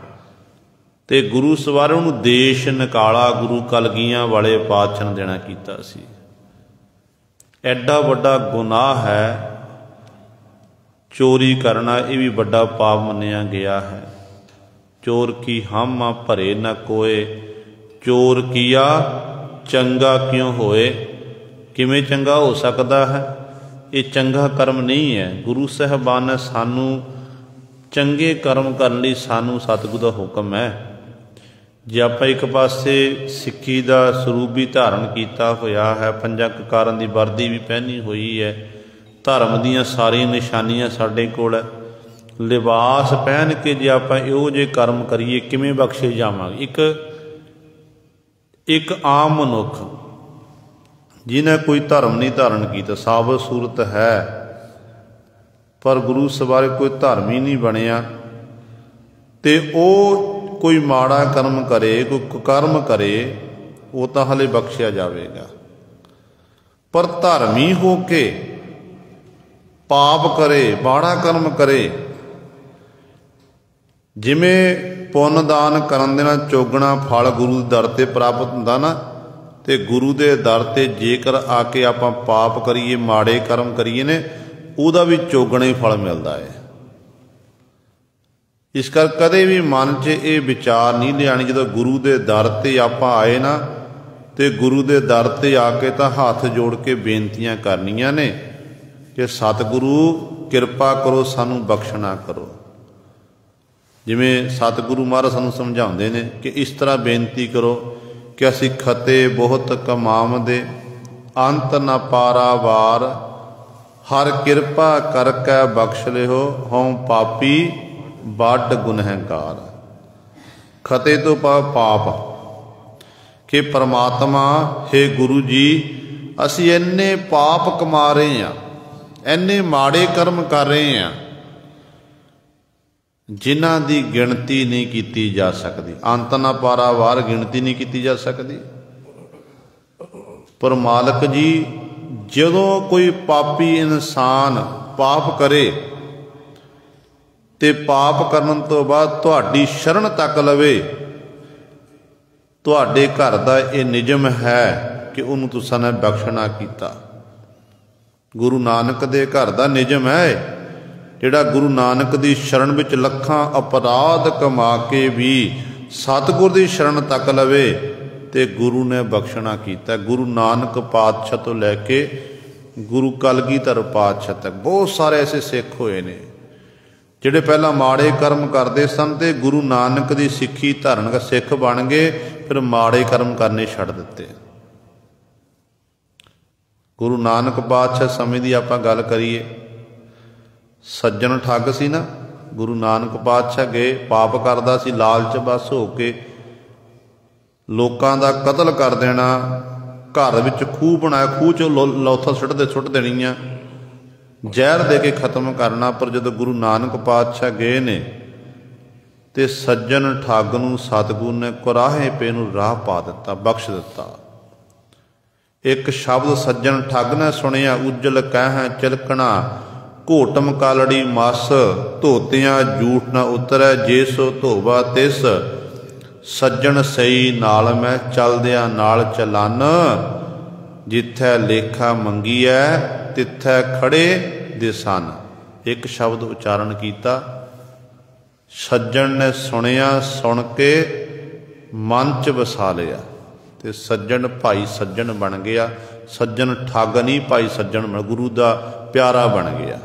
[SPEAKER 1] ਤੇ ਗੁਰੂ ਸਵਾਰੋਂ ਨੂੰ ਦੇਸ਼ ਨਿਕਾਲਾ ਗੁਰੂ ਕਲਗੀਆਂ ਵਾਲੇ ਪਾਤਸ਼ਾਹ ਨੇ ਦੇਣਾ ਕੀਤਾ ਸੀ। ਐਡਾ ਵੱਡਾ ਗੁਨਾਹ ਹੈ ਚੋਰੀ ਕਰਨਾ, ਇਹ ਵੀ ਵੱਡਾ ਪਾਪ ਮੰਨਿਆ ਗਿਆ ਹੈ। ਚੋਰ ਕੀ ਹਮ ਭਰੇ ਨਾ ਕੋਏ, ਚੋਰ ਕੀਆ ਚੰਗਾ ਕਿਉਂ ਹੋਏ। ਕਿਵੇਂ ਚੰਗਾ ਹੋ ਸਕਦਾ ਹੈ? ਇਹ ਚੰਗਾ ਕਰਮ ਨਹੀਂ ਹੈ। ਗੁਰੂ ਸਾਹਿਬਾਨ ਨੇ ਸਾਨੂੰ ਚੰਗੇ ਕਰਮ ਕਰਨ ਲਈ ਸਾਨੂੰ ਸਤਿਗੁਰੂ ਦਾ ਹੁਕਮ ਹੈ। ਜੇ ਆਪਾਂ ਇੱਕ ਪਾਸੇ ਸਿੱਖੀ ਦਾ ਸਰੂਪ ਵੀ ਧਾਰਨ ਕੀਤਾ ਹੋਇਆ ਹੈ, 5 ਕਕਾਰਾਂ ਦੀ ਵਰਦੀ ਵੀ ਪਹਿਨੀ ਹੋਈ ਹੈ, ਧਰਮ ਦੀਆਂ ਸਾਰੀਆਂ ਨਿਸ਼ਾਨੀਆਂ ਸਾਡੇ ਕੋਲ ਹੈ, ਲਿਬਾਸ ਪਹਿਨ ਕੇ ਜੇ ਆਪਾਂ ਇਹੋ ਜਿਹੇ ਕਰਮ ਕਰੀਏ ਕਿਵੇਂ ਬਖਸ਼ੇ ਜਾਵਾਂਗੇ। ਇੱਕ ਆਮ ਮਨੁੱਖ ਜਿਹਨੇ ਕੋਈ ਧਰਮ ਨਹੀਂ ਧਾਰਨ ਕੀਤਾ, ਸਾਬਤ ਸੂਰਤ ਹੈ, ਪਰ ਗੁਰੂ ਸਵਾਰੇ ਕੋਈ ਧਰਮ ਹੀ ਨਹੀਂ ਬਣਿਆ, ਤੇ ਉਹ ਕੋਈ ਮਾੜਾ ਕਰਮ ਕਰੇ, ਕੋਈ ਕੁਕਰਮ ਕਰੇ, ਉਹ ਤਾਂ ਹਲੇ ਬਖਸ਼ਿਆ ਜਾਵੇਗਾ। ਪਰ ਧਰਮੀ ਹੋ ਕੇ ਪਾਪ ਕਰੇ, ਮਾੜਾ ਕਰਮ ਕਰੇ, ਜਿਵੇਂ ਪੁੰਨ ਦਾਨ ਕਰਨ ਦੇ ਨਾਲ ਚੌਗਣਾ ਫਲ ਗੁਰੂ ਦੇ ਦਰ 'ਤੇ ਪ੍ਰਾਪਤ ਹੁੰਦਾ ਨਾ, ਤੇ ਗੁਰੂ ਦੇ ਦਰ 'ਤੇ ਜੇਕਰ ਆ ਕੇ ਆਪਾਂ ਪਾਪ ਕਰੀਏ, ਮਾੜੇ ਕਰਮ ਕਰੀਏ ਨੇ, ਉਹਦਾ ਵੀ ਚੌਗਣਾ ਹੀ ਫਲ ਮਿਲਦਾ ਹੈ। ਇਸ ਕਰ ਕਦੇ ਵੀ ਮਨ 'ਚ ਇਹ ਵਿਚਾਰ ਨਹੀਂ ਲਿਆਣੀ, ਜਦੋਂ ਗੁਰੂ ਦੇ ਦਰ 'ਤੇ ਆਪਾਂ ਆਏ ਨਾ, ਤੇ ਗੁਰੂ ਦੇ ਦਰ 'ਤੇ ਆ ਕੇ ਤਾਂ ਹੱਥ ਜੋੜ ਕੇ ਬੇਨਤੀਆਂ ਕਰਨੀਆਂ ਨੇ ਕਿ ਸਤਿਗੁਰੂ ਕਿਰਪਾ ਕਰੋ, ਸਾਨੂੰ ਬਖਸ਼ਣਾ ਕਰੋ। ਜਿਵੇਂ ਸਤਿਗੁਰੂ ਮਹਾਰਾਜ ਸਾਨੂੰ ਸਮਝਾਉਂਦੇ ਨੇ ਕਿ ਇਸ ਤਰ੍ਹਾਂ ਬੇਨਤੀ ਕਰੋ ਕਿ ਅਸੀਂ ਖਤੇ ਬਹੁਤ ਕਮਾਵਦੇ, ਅੰਤ ਨਾ ਪਾਰਾਵਾਰ, ਹਰ ਕਿਰਪਾ ਕਰਕੇ ਬਖਸ਼ ਲਿਓ, ਹਉ ਪਾਪੀ ਵੱਡ ਗੁਨਹਗਾਰ। ਖਤੇ ਤੋਂ ਪਾਪ ਕਿ ਪਰਮਾਤਮਾ ਹੇ ਗੁਰੂ ਜੀ, ਅਸੀਂ ਇੰਨੇ ਪਾਪ ਕਮਾ ਰਹੇ ਹਾਂ, ਇੰਨੇ ਮਾੜੇ ਕਰਮ ਕਰ ਰਹੇ ਹਾਂ, ਜਿਨ੍ਹਾਂ ਦੀ ਗਿਣਤੀ ਨਹੀਂ ਕੀਤੀ ਜਾ ਸਕਦੀ। ਅੰਤ ਨਾ ਪਾਰਾਵਾਰ, ਗਿਣਤੀ ਨਹੀਂ ਕੀਤੀ ਜਾ ਸਕਦੀ। ਪਰ ਮਾਲਕ ਜੀ, ਜਦੋਂ ਕੋਈ ਪਾਪੀ ਇਨਸਾਨ ਪਾਪ ਕਰੇ ਤੇ ਪਾਪ ਕਰਨ ਤੋਂ ਬਾਅਦ ਤੁਹਾਡੀ ਸ਼ਰਨ ਤੱਕ ਲਵੇ, ਤੁਹਾਡੇ घर ਦਾ ਇਹ ਨਿਯਮ ਹੈ कि ਉਹਨੂੰ ਤੁਸਾਂ ਨੇ ਬਖਸ਼ਣਾ ਕੀਤਾ। ਗੁਰੂ ਨਾਨਕ ਦੇ घर ਦਾ ਨਿਯਮ ਹੈ ਜਿਹੜਾ ਗੁਰੂ ਨਾਨਕ ਦੀ ਸ਼ਰਨ ਵਿੱਚ ਲੱਖਾਂ ਅਪਰਾਧ ਕਮਾ ਕੇ ਵੀ ਸਤਿਗੁਰ ਦੀ ਸ਼ਰਨ ਤੱਕ ਲਵੇ ਤੇ ਗੁਰੂ ਨੇ ਬਖਸ਼ਣਾ ਕੀਤਾ। ਗੁਰੂ ਨਾਨਕ ਪਾਤਸ਼ਾਹ ਤੋਂ ਲੈ ਕੇ ਗੁਰੂ ਕਲਗੀਧਰ ਪਾਤਸ਼ਾਹ ਤੱਕ ਬਹੁਤ ਸਾਰੇ ਐਸੇ ਸਿੱਖ ਹੋਏ ਨੇ ਜਿਹੜੇ ਪਹਿਲਾਂ ਮਾੜੇ ਕਰਮ ਕਰਦੇ ਸਨ ਤੇ ਗੁਰੂ ਨਾਨਕ ਦੀ ਸਿੱਖੀ ਧਾਰਨ ਕੇ ਸਿੱਖ ਬਣ ਗਏ, ਫਿਰ ਮਾੜੇ ਕਰਮ ਕਰਨੇ ਛੱਡ ਦਿੱਤੇ। ਗੁਰੂ ਨਾਨਕ ਪਾਤਸ਼ਾਹ ਸਮੇਂ ਦੀ ਆਪਾਂ ਗੱਲ ਕਰੀਏ, ਸੱਜਣ ਠੱਗ ਸੀ ਨਾ। ਗੁਰੂ ਨਾਨਕ ਪਾਤਸ਼ਾਹ ਗਏ, ਪਾਪ ਕਰਦਾ ਸੀ, ਲਾਲਚ ਬਸ ਹੋ ਕੇ ਲੋਕਾਂ ਦਾ ਕਤਲ ਕਰ ਦੇਣਾ, ਘਰ ਵਿੱਚ ਖੂਹ ਬਣਾਇਆ, ਖੂਹ 'ਚ ਲੋਥਾ ਸੁੱਟ ਦੇਣੀਆਂ, ਜ਼ਹਿਰ ਦੇ ਕੇ ਖਤਮ ਕਰਨਾ। ਪਰ ਜਦੋਂ ਗੁਰੂ ਨਾਨਕ ਪਾਤਸ਼ਾਹ ਗਏ ਨੇ ਤੇ ਸੱਜਣ ਠੱਗ ਨੂੰ ਸਤਿਗੁਰ ਨੇ ਕੁਰਾਹੇ ਪੇ ਨੂੰ ਰਾਹ ਪਾ ਦਿੱਤਾ, ਬਖਸ਼ ਦਿੱਤਾ। ਇੱਕ ਸ਼ਬਦ ਸੱਜਣ ਠੱਗ ਨੇ ਸੁਣਿਆ, ਉਜਲ ਕਹਿ ਚਿਲਕਣਾ ਘੋਟਮ ਕਾਲੜੀ ਮਸ, ਧੋਤਿਆਂ ਝੂਠ ਨਾ ਉਤਰੈ ਜੇ ਸੋ ਧੋਵਾ ਤਿਸ, ਸੱਜਣ ਸਈ ਨਾਲ ਮੈਂ ਚਲਦਿਆਂ ਨਾਲ ਚਲਨ, ਜਿੱਥੈ ਲੇਖਾ ਮੰਗੀਐ ਤਿੱਥੈ ਖੜੇ ਦੇ ਸਨ। ਇੱਕ ਸ਼ਬਦ ਉਚਾਰਨ ਕੀਤਾ, ਸੱਜਣ ਨੇ ਸੁਣਿਆ, ਸੁਣ ਕੇ ਮਨ 'ਚ ਵਸਾ ਲਿਆ ਤੇ ਸੱਜਣ ਭਾਈ ਸੱਜਣ ਬਣ ਗਿਆ। ਸੱਜਣ ਠੱਗ ਨਹੀਂ, ਭਾਈ ਸੱਜਣ ਗੁਰੂ ਦਾ ਪਿਆਰਾ ਬਣ ਗਿਆ।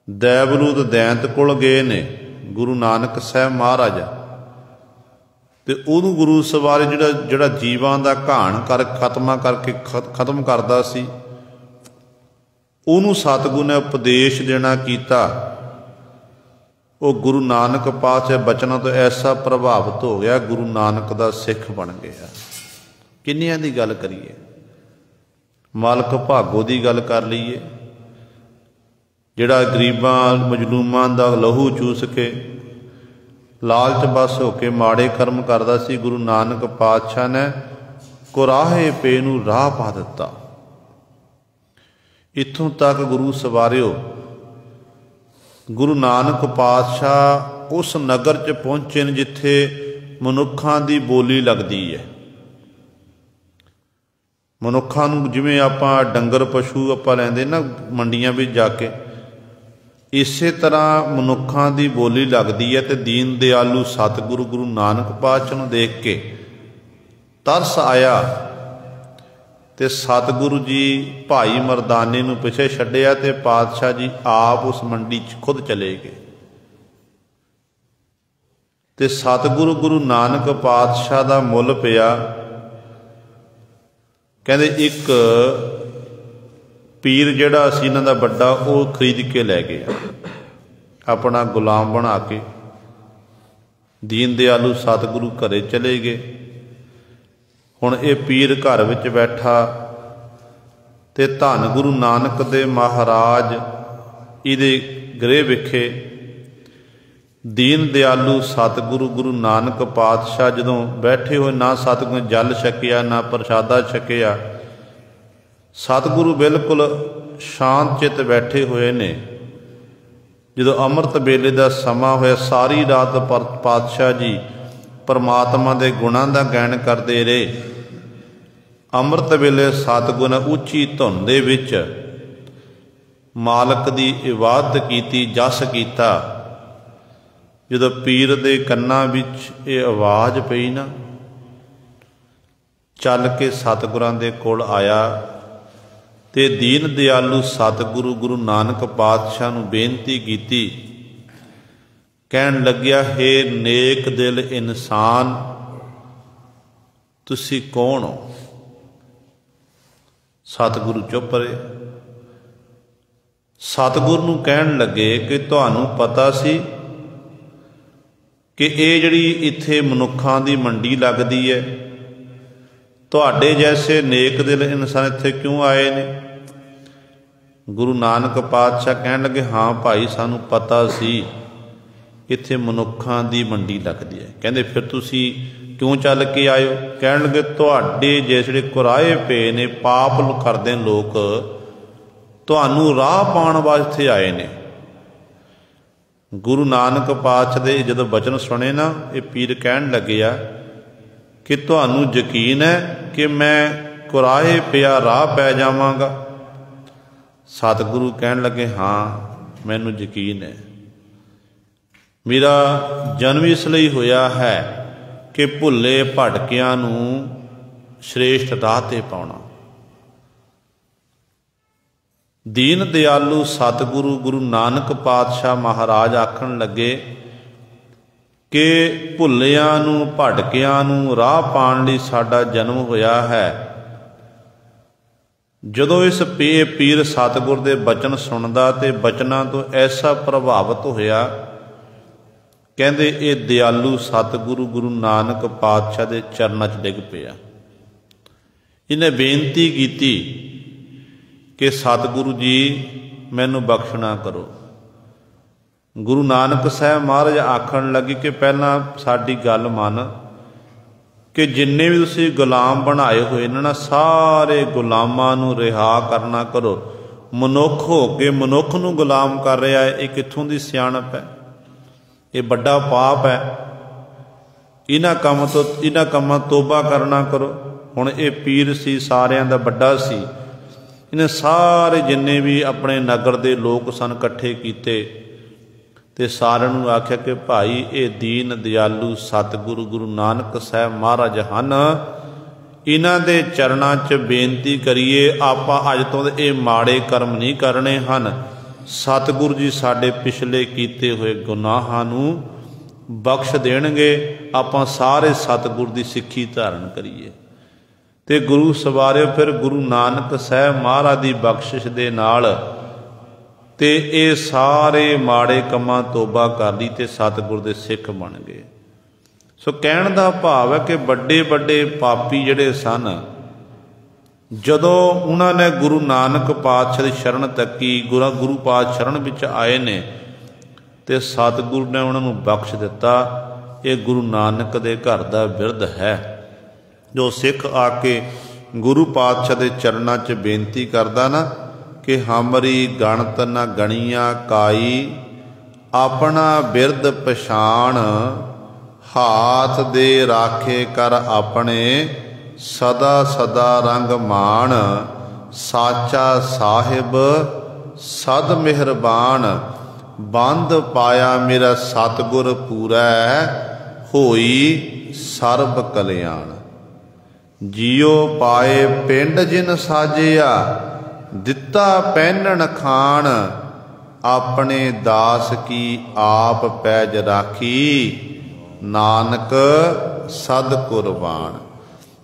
[SPEAKER 1] ਦੈਵਲੂਤ ਦੈਂਤ ਕੋਲ ਗਏ ਨੇ ਗੁਰੂ ਨਾਨਕ ਸਾਹਿਬ ਮਹਾਰਾਜ, ਤੇ ਉਹਨੂੰ ਗੁਰੂ ਸਵਾਰੇ ਜਿਹੜਾ ਜੀਵਾਂ ਦਾ ਘਾਣ ਖਤਮ ਕਰਦਾ ਸੀ, ਉਹਨੂੰ ਸਤਿਗੁਰ ਨੇ ਉਪਦੇਸ਼ ਦੇਣਾ ਕੀਤਾ। ਉਹ ਗੁਰੂ ਨਾਨਕ ਪਾਤਸ਼ਾਹ ਬਚਨਾਂ ਤੋਂ ਐਸਾ ਪ੍ਰਭਾਵਿਤ ਹੋ ਗਿਆ, ਗੁਰੂ ਨਾਨਕ ਦਾ ਸਿੱਖ ਬਣ ਗਿਆ। ਕਿੰਨਿਆਂ ਦੀ ਗੱਲ ਕਰੀਏ, ਮਾਲਕ ਭਾਗੋ ਦੀ ਗੱਲ ਕਰ ਲਈਏ, ਜਿਹੜਾ ਗਰੀਬਾਂ ਮਜਲੂਮਾਂ ਦਾ ਲਹੂ ਚੂਸ ਕੇ ਲਾਲਚ ਬਸ ਹੋ ਕੇ ਮਾੜੇ ਕਰਮ ਕਰਦਾ ਸੀ, ਗੁਰੂ ਨਾਨਕ ਪਾਤਸ਼ਾਹ ਨੇ ਕੁਰਾਹੇ ਪੇ ਨੂੰ ਰਾਹ ਪਾ ਦਿੱਤਾ। ਇੱਥੋਂ ਤੱਕ ਗੁਰੂ ਸਵਾਰਿਓ, ਗੁਰੂ ਨਾਨਕ ਪਾਤਸ਼ਾਹ ਉਸ ਨਗਰ 'ਚ ਪਹੁੰਚੇ ਨੇ ਜਿੱਥੇ ਮਨੁੱਖਾਂ ਦੀ ਬੋਲੀ ਲੱਗਦੀ ਹੈ। ਮਨੁੱਖਾਂ ਨੂੰ ਜਿਵੇਂ ਆਪਾਂ ਡੰਗਰ ਪਸ਼ੂ ਆਪਾਂ ਲੈਂਦੇ ਨਾ ਮੰਡੀਆਂ ਵਿੱਚ ਜਾ ਕੇ, ਇਸੇ ਤਰ੍ਹਾਂ ਮਨੁੱਖਾਂ ਦੀ ਬੋਲੀ ਲੱਗਦੀ ਹੈ। ਤੇ ਦੀਨ ਦਿਆਲੂ ਸਤਿਗੁਰੂ ਗੁਰੂ ਨਾਨਕ ਪਾਤਸ਼ਾਹ ਨੂੰ ਦੇਖ ਕੇ ਤਰਸ ਆਇਆ ਤੇ ਸਤਿਗੁਰੂ ਜੀ ਭਾਈ ਮਰਦਾਨੇ ਨੂੰ ਪਿੱਛੇ ਛੱਡਿਆ ਤੇ ਪਾਤਸ਼ਾਹ ਜੀ ਆਪ ਉਸ ਮੰਡੀ 'ਚ ਖੁਦ ਚਲੇ ਗਏ। ਤੇ ਸਤਿਗੁਰੂ ਗੁਰੂ ਨਾਨਕ ਪਾਤਸ਼ਾਹ ਦਾ ਮੁੱਲ ਪਿਆ, ਕਹਿੰਦੇ ਇੱਕ ਪੀਰ ਜਿਹੜਾ ਸੀ ਇਹਨਾਂ ਦਾ ਵੱਡਾ, ਉਹ ਖਰੀਦ ਕੇ ਲੈ ਗਿਆ ਆਪਣਾ ਗੁਲਾਮ ਬਣਾ ਕੇ। ਦੀਨ ਦਿਆਲੂ ਸਤਿਗੁਰੂ ਘਰੇ ਚਲੇ ਗਏ। ਹੁਣ ਇਹ ਪੀਰ ਘਰ ਵਿੱਚ ਬੈਠਾ ਤੇ ਧੰਨ ਗੁਰੂ ਨਾਨਕ ਦੇ ਮਹਾਰਾਜ ਇਹਦੇ ਗ੍ਰਹਿ ਵਿਖੇ ਦੀਨ ਦਿਆਲੂ ਸਤਿਗੁਰੂ ਗੁਰੂ ਨਾਨਕ ਪਾਤਸ਼ਾਹ ਜਦੋਂ ਬੈਠੇ ਹੋਏ, ਨਾ ਸਤਿਗੁਰੂ ਨੇ ਜਲ ਛਕਿਆ ਨਾ ਪ੍ਰਸ਼ਾਦਾ ਛਕਿਆ, ਸਤਿਗੁਰੂ ਬਿਲਕੁਲ ਸ਼ਾਂਤ ਚਿੱਤ ਬੈਠੇ ਹੋਏ ਨੇ। ਜਦੋਂ ਅੰਮ੍ਰਿਤ ਵੇਲੇ ਦਾ ਸਮਾਂ ਹੋਇਆ, ਸਾਰੀ ਰਾਤ ਪਾਤਸ਼ਾਹ ਜੀ ਪਰਮਾਤਮਾ ਦੇ ਗੁਣਾਂ ਦਾ ਗਾਇਨ ਕਰਦੇ ਰਹੇ। ਅੰਮ੍ਰਿਤ ਵੇਲੇ ਸਤਿਗੁਰ ਨੇ ਉੱਚੀ ਧੁਨ ਦੇ ਵਿੱਚ ਮਾਲਕ ਦੀ ਇਬਾਦਤ ਕੀਤੀ, ਜਸ ਕੀਤਾ। ਜਦੋਂ ਪੀਰ ਦੇ ਕੰਨਾਂ ਵਿੱਚ ਇਹ ਆਵਾਜ਼ ਪਈ ਨਾ, ਚੱਲ ਕੇ ਸਤਿਗੁਰਾਂ ਦੇ ਕੋਲ ਆਇਆ ਤੇ ਦੀਨ ਦਿਆਲੂ ਸਤਿਗੁਰੂ ਗੁਰੂ ਨਾਨਕ ਪਾਤਸ਼ਾਹ ਨੂੰ ਬੇਨਤੀ ਕੀਤੀ। ਕਹਿਣ ਲੱਗਿਆ, ਹੇ ਨੇਕ ਦਿਲ ਇਨਸਾਨ, ਤੁਸੀਂ ਕੌਣ ਹੋ? ਸਤਿਗੁਰੂ ਚੁੱਪ ਰਹੇ। ਸਤਿਗੁਰ ਨੂੰ ਕਹਿਣ ਲੱਗੇ ਕਿ ਤੁਹਾਨੂੰ ਪਤਾ ਸੀ ਕਿ ਇਹ ਜਿਹੜੀ ਇੱਥੇ ਮਨੁੱਖਾਂ ਦੀ ਮੰਡੀ ਲੱਗਦੀ ਹੈ, ਤੁਹਾਡੇ ਜੈਸੇ ਨੇਕ ਦਿਲ ਇਨਸਾਨ ਇੱਥੇ ਕਿਉਂ ਆਏ ਨੇ? ਗੁਰੂ ਨਾਨਕ ਪਾਤਸ਼ਾਹ ਕਹਿਣ ਲੱਗੇ, ਹਾਂ ਭਾਈ, ਸਾਨੂੰ ਪਤਾ ਸੀ ਇੱਥੇ ਮਨੁੱਖਾਂ ਦੀ ਮੰਡੀ ਲੱਗਦੀ ਹੈ। ਕਹਿੰਦੇ, ਫਿਰ ਤੁਸੀਂ ਕਿਉਂ ਚੱਲ ਕੇ ਆਇਓ? ਕਹਿਣ ਲੱਗੇ, ਤੁਹਾਡੇ ਜਿਹੜੇ ਕੁਰਾਹੇ ਪਏ ਨੇ, ਪਾਪ ਕਰਦੇ ਲੋਕ, ਤੁਹਾਨੂੰ ਰਾਹ ਪਾਉਣ ਵਾਸਤੇ ਆਏ ਨੇ। ਗੁਰੂ ਨਾਨਕ ਪਾਤਸ਼ਾਹ ਦੇ ਜਦੋਂ ਬਚਨ ਸੁਣੇ ਨਾ, ਇਹ ਪੀਰ ਕਹਿਣ ਲੱਗਿਆ कि तुहानू यकीन है कि मैं कुराहे पिया राह पै जावांगा। सतगुरु कहन लगे हाँ मैनू यकीन है, मेरा जन्म इसलिए होया है कि भुले भटकियां नू श्रेष्ठ राह ते पाउणा। दीन दयालु सतगुरु गुरु नानक पातशाह महाराज आखण लगे कि भुलियां नू भटकियां नू राह पाण लई साडा जन्म होया है। जदों इस पीर सतगुर दे बचन सुनदा ते बचनां तो ऐसा प्रभावित होया, कहंदे ये दयालु सतगुरु गुरु नानक पातशाह दे चरनां 'च डिग पिया। इन्हें बेनती कीती कि सतगुरु जी मैनू बख्शना करो। गुरु नानक साहब महाराज आखण लगे कि पहला साडी गल मन कि जिन्ने भी तुसीं गुलाम बनाए हुए ने ना, सारे गुलामां नू रिहा करना करो। मनुख हो के मनुख नू गुलाम कर रहा है, ये कित्थों दी सियाणप है, ये बड़ा पाप है। इन्हां कामां तोबा करना करो। हुण ये पीर सी, सारियां दा बड़ा सी, इन्हें सारे जिन्ने भी अपने नगर दे लोग सन इकट्ठे कीते ते सारिਆਂ ਨੂੰ आख्या कि भाई ये दीन दयालु सतगुरु गुरु नानक साहब महाराज हन, इन्हां दे चरणां 'च बेनती करिए आपां अज तो ये माड़े कर्म नहीं करने हन। सतगुरु जी साडे पिछले कीते हुए गुनाहां नूं बख्श देणगे, आपां सारे सतगुरु दी सिੱਖੀ धारण करिए। ते गुरु सवारियो फिर गुरु नानक साहब महाराज दी बख्शिश दे नाल ते ये सारे माड़े कमां तोबा कर ली ते सतगुर दे सिख बन गए। सो कहण दा भाव है कि बड़े बड़े पापी जिहड़े सन, जदों उन्होंने गुरु नानक पातशाह दी शरण तकी, गुरु पातशाह शरण विच आए ने ते सतगुरु ने उन्होंने बख्श दिता। ये गुरु नानक दे घर दा बिरद है। जो सिख आके गुरु पातशाह दे चरणां 'च बेनती करदा ना कि हमरी गणत न गणिया काई, अपना बिरद पछाण, हाथ दे राखे कर अपने, सदा सदा रंग मान, साचा साहिब सद मेहरबान, बंद पाया मेरा सतगुर पूरै, होई सर्ब कल्याण। जियो पाए पिंड जिन साजिया, दिता पहनण खान, अपने दास की आप पैज राखी, नानक सद कुरबान।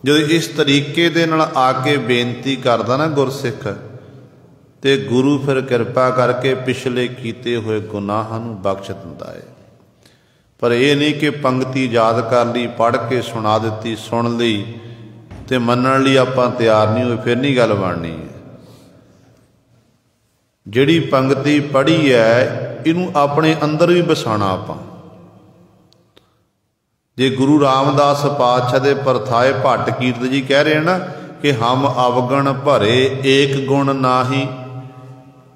[SPEAKER 1] जो इस तरीके दे नाल आके बेनती करदा ना गुरसिख, ते गुरु फिर किरपा करके पिछले कीते हुए गुनाहां नूं बख्श दिंदा है। पर यह नहीं कि पंक्ति याद कर ली, पढ़ के सुना दिती, सुन ली ते मन्नण लई आपां तैयार नहीं होए, फिर नहीं गल बननी है। जिहड़ी पंक्ति पढ़ी है इनू अपने अंदर भी बसाना आपां। जे गुरु रामदास पातशाह दे परथाए भट्ट कीरत जी कह रहे हैं ना कि हम अवगण भरे एक गुण नाही,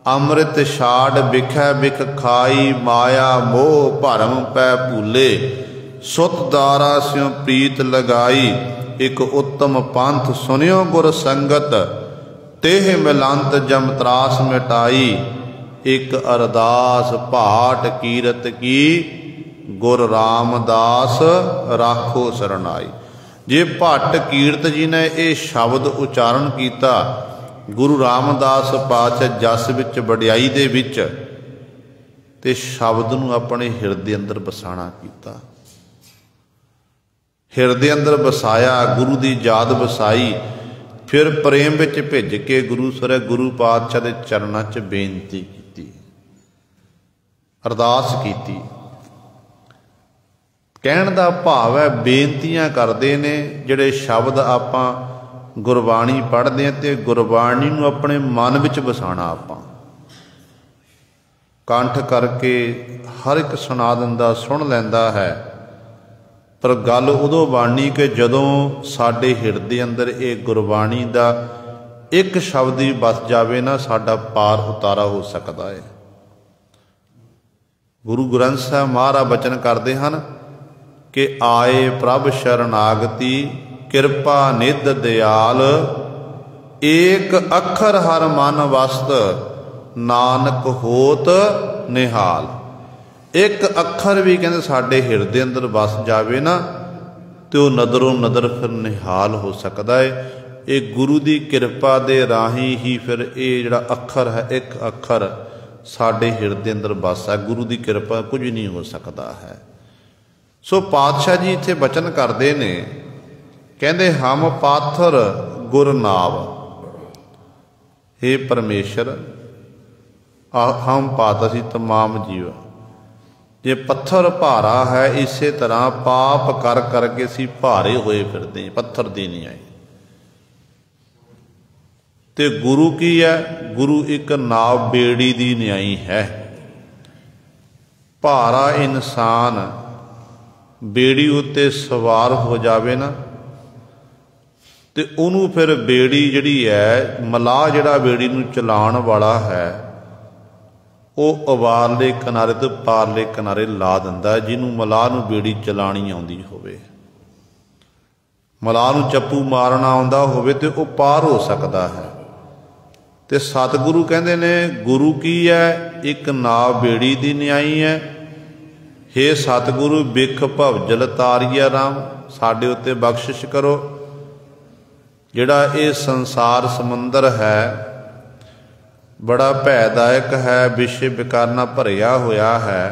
[SPEAKER 1] अमृत छाड़ बिखै बिख खाई, माया मोह भरम पै भूले, सुत दारा स्यों प्रीत लगाई, एक उत्तम पंथ सुनियो गुर संगत, तेह मिलंत जम त्रास मिटाई, एक अरदास भाट कीरत की, गुर रामदास राखो सरनाई। जे भट्ट कीरत जी ने ये शब्द उच्चारण किया, गुरु रामदास पातशाह जस विच वडियाई दे विच ते शब्द नूं अपने हिरदे अंदर बसाना किया, हिरदे अंदर बसाया, गुरु दी याद बसाई, फिर प्रेम विच भिज के गुरु सरे गुरु पातशाह दे चरणां 'च बेनती की, अरदास की। कहण दा भाव है बेनतियां करदे ने जिहड़े शब्द आपां गुरबाणी पढ़दे हैं ते गुरबाणी नूं अपने मन विच बसाना आपां कंठ करके हर एक सुना दिंदा, सुन लैंदा है। पर गल उदों बननी कि जदों साडे हिरदे अंदर ये गुरबाणी दा एक शब्द ही बस जावे ना, साडा पार उतारा हो सकता है। गुरु ग्रंथ साहब महाराज बचन करते हैं कि आए प्रभ शरणागति कृपा निध दयाल, एक अखर हर मन वसत नानक होत निहाल। एक अखर भी कहते साडे हिरदे अंदर वस जावे ना तो नदरों नदर फिर निहाल हो सकता है। ये गुरु की कृपा दे राही ही फिर ये जिहड़ा अखर है, एक अखर साडे हिरदे अंदर वस है। गुरु की कृपा कुछ नहीं हो सकता है। सो पातशाह जी इत्थे बचन करते ने, कहते हम पाथर गुर नाव, हे परमेश्वर हम पात असी तमाम जीव, जे पत्थर भारा है इसे तरह पाप कर करके असी भारे होए फिरते हैं, पत्थर दी नहीं आई। ते गुरु की है? गुरु एक नाव बेड़ी दी न्याई है। भारा इंसान बेड़ी उत्ते सवार हो जावे ना ते उन्होंने फिर बेड़ी जिहड़ी है, मलाह जिहड़ा बेड़ी नूं चलाउण वाला है, वो अवारले किनारे तो पारले किनारे ला दिंदा है। जिन्हों मलाह नूं बेड़ी चलाणी आउंदी होवे, मलाह नूं चप्पू मारना आउंदा होवे ते वो पार हो सकता है। ते सतगुरु कहंदे ने गुरु की है? एक नाव बेड़ी दी न्याई है। हे सतगुरु बिख भवजल तारिया राम, साडे उत्ते बख्शिश करो। जिहड़ा ये संसार समुंदर है बड़ा भैदायक है, विषय विकारना भरिया होया है।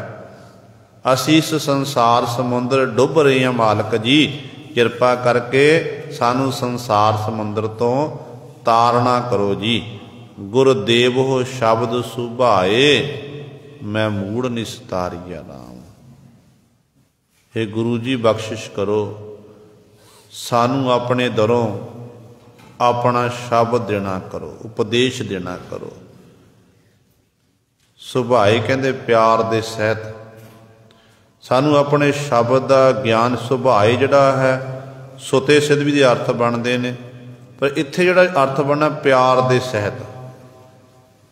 [SPEAKER 1] असी इस संसार समुंदर डुब रहे हैं। मालक जी कृपा करके सानू संसार समुंदर तो तारना करो जी। गुरदेव हो शब्द सुभाए, मैं मूड़ निस्तारिया राम। हे गुरु जी बख्शिश करो, सानू अपने दरों अपना शब्द देना करो, उपदेश देना करो। सुभाए कहते प्यार दे सहित सानू अपने शब्द का ज्ञान। सुभाए जिहड़ा है सुते सिद्ध भी अर्थ बनते हैं, पर इत्थे जिहड़ा अर्थ बनना प्यार दे सहित।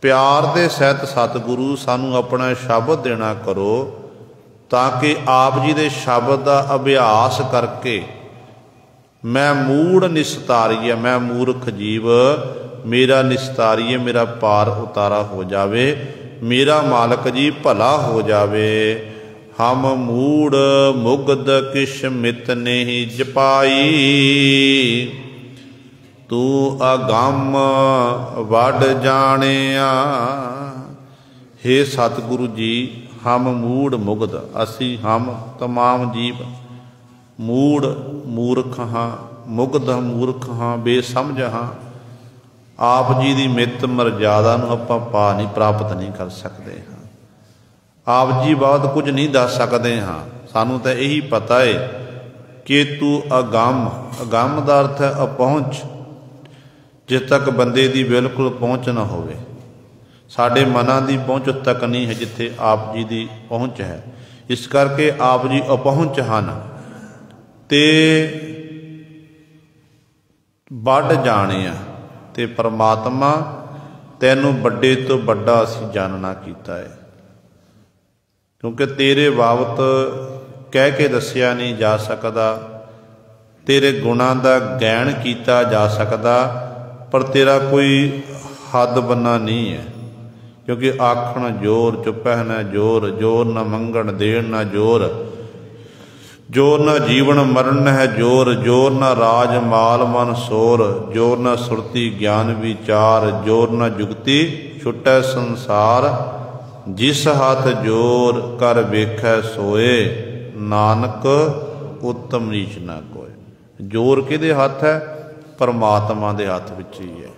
[SPEAKER 1] प्यार दे सहित सतगुरु सानू अपना शब्द देना करो, ताकि आप जी दे शब्द का अभ्यास करके मैं मूड़ निस्तारीय, मैं मूर्ख जीव मेरा निस्तारीय, मेरा पार उतारा हो जावे, मेरा मालक जी भला हो जावे। हम मूड़ मुग्ध किश मित नहीं जपाई, तू अगम वड जानिया। हे सतगुरु जी हम मूड़ मुग्ध, असी हम तमाम जीव मूड़ मूर्ख हाँ, मुग्ध मूर्ख हाँ, बेसमझ हाँ। आप जी की मित मर्यादा नूं आपां पा नहीं, प्राप्त नहीं कर सकते हाँ। आप जी बहुत कुछ नहीं दस सकते हाँ। सानू तो यही पता है कि तू अगम, अगम का अर्थ है अपहुंच, जिस तक बंदे की बिल्कुल पहुँच ना होवे। साडे मनां दी पहुँच उस तक नहीं है जिथे आप जी की पहुँच है। इस करके आप जी अपहुंच हैं ते वड जाने आ, ते परमात्मा तैनू बड़े तो बड़ा असी जानना कीता है। क्योंकि तेरे बाबत कह के दसिया नहीं जा सकता, तेरे गुणां दा गैण कीता जा सकता, पर तेरा कोई हद बन्ना नहीं है। क्योंकि आखण जोर चुपह न जोर, जोर न मंगण देण न जोर, जोर न जीवन मरण है जोर, जोर न राज माल मन सोर, जोर न सुरती ज्ञान विचार, जोर न जुगती छुटै संसार, जिस हाथ जोर कर वेखै सोए, नानक उत्तम नीच ना कोय। जोर किहदे हथ है? परमात्मा दे हथ विच ही है।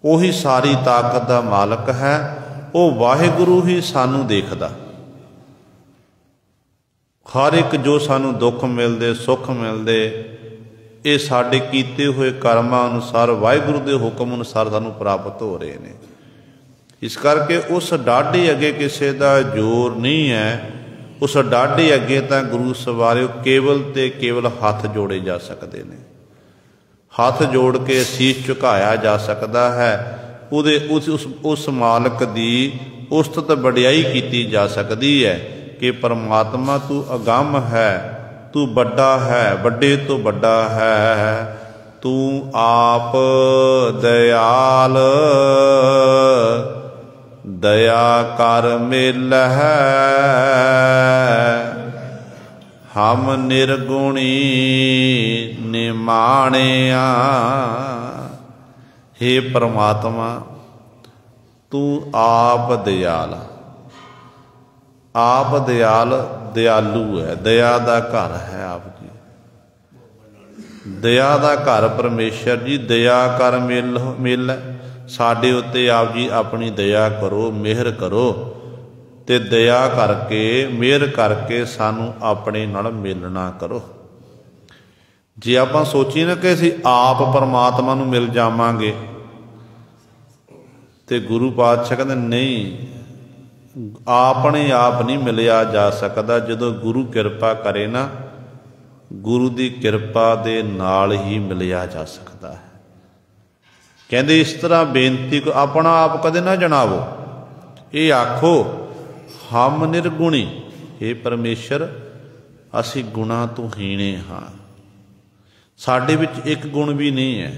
[SPEAKER 1] ਉਹੀ सारी ताकत का मालक है, वो वाहिगुरु ही सानू देखदा। हर एक जो सानू दुख मिलते सुख मिलते ये साडे कीते हुए कर्मां अनुसार वाहिगुरु के हुक्म अनुसार सानू प्राप्त हो रहे हैं। इस करके उस डाढ़े अगे किसी का जोर नहीं है। उस डाढ़े अगे तो गुरु सवारे केवल ते केवल हाथ जोड़े जा सकते हैं। हाथ जोड़ के शीश झुकाया जा सकता है। उहदे उस मालक की उस्तत वडियाई की जा सकती है कि परमात्मा तू अगम है, तू बड़ा है, बड़े तो बड़ा है, तू आप दयाल, दया कर मिल है, हम निर्गुणी निमाणिया। हे परमात्मा तू आप दयाल, आप दयाल दयालु है, दया का घर है आप जी, दया का घर परमेश्वर जी। दया कर मिल साडे उत्ते आप जी अपनी दया करो, मेहर करो, ते दया करके मेहर करके सानू अपने नाल मिलना करो। जे आपां सोचीए ना कि असीं आप परमात्मा नूं मिल जावांगे, ते गुरु पातशाह कहंदे नहीं, अपने आप नहीं मिलिया जा सकता। जदों गुरु किरपा करे ना, गुरु की किरपा दे नाल ही मिलिया जा सकता है। कहंदे इस तरह बेनती को अपना आप कदे ना जनावो, ये आखो हम निर्गुणी, हे परमेश्वर असी गुणा तो हीणे हाँ, साडे विच एक गुण भी नहीं है।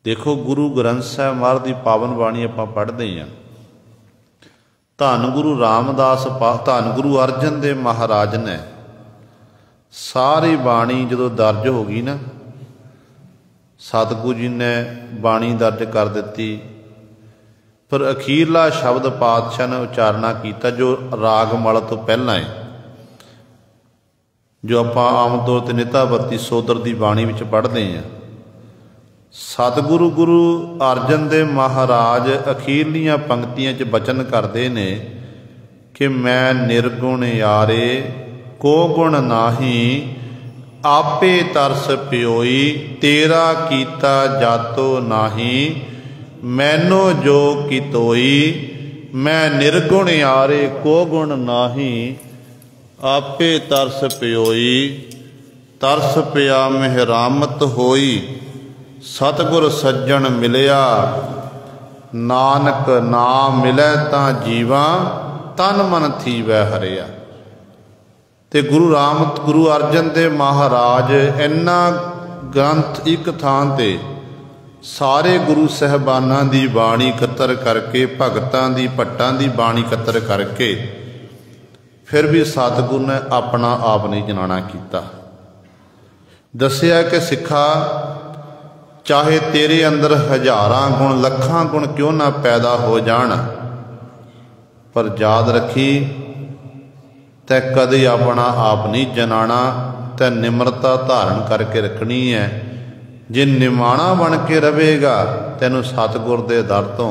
[SPEAKER 1] देखो गुरु ग्रंथ साहिब महाराज की पावन बाणी आपां पढ़दे हां, धन गुरु रामदास धन गुरु अर्जन देव महाराज ने सारी बाणी जदों दर्ज हो गई ना, सतगुरु जी ने बाणी दर्ज कर दी, फिर अखीरला शब्द पातशाह ने उचारना किया जो राग मल तो पहला है, जो आप आम तौर पर नितावती सोदर की बाणी विच पढ़ते हैं। सतगुरु गुरु अर्जन देव महाराज अखीरलियां पंक्तियां च बचन करते ने कि मैं निर्गुण यारे को गुण नाही, आपे तरस प्योई तेरा कीता जातो नाही, मैनो जो कितोई मैं निर्गुण यारे को गुण नाही, आपे तरस प्योई तरस पिया मेहरामत होई, सतगुर सज्जन मिलिया नानक नाम मिलै तां जीवा, तन मन थीवै हरिया। ते गुरु अर्जन देव महाराज इन्ना ग्रंथ एक थान ते सारे गुरु साहबानां दी बाणी इकत्तर करके, भगतां दी भट्टां दी बाणी इकत्तर करके, फिर भी सतगुरु ने अपना आप नहीं जनाना किया। दसिया कि सिखा चाहे तेरे अंदर हजारां गुण लखां गुण क्यों ना पैदा हो जान, पर याद रखी तै कदे अपना आप नहीं जनाना, तै निमरता धारण करके रखनी है। जे निमाणा बन के रहेगा तैनूं सतगुर दे दर तो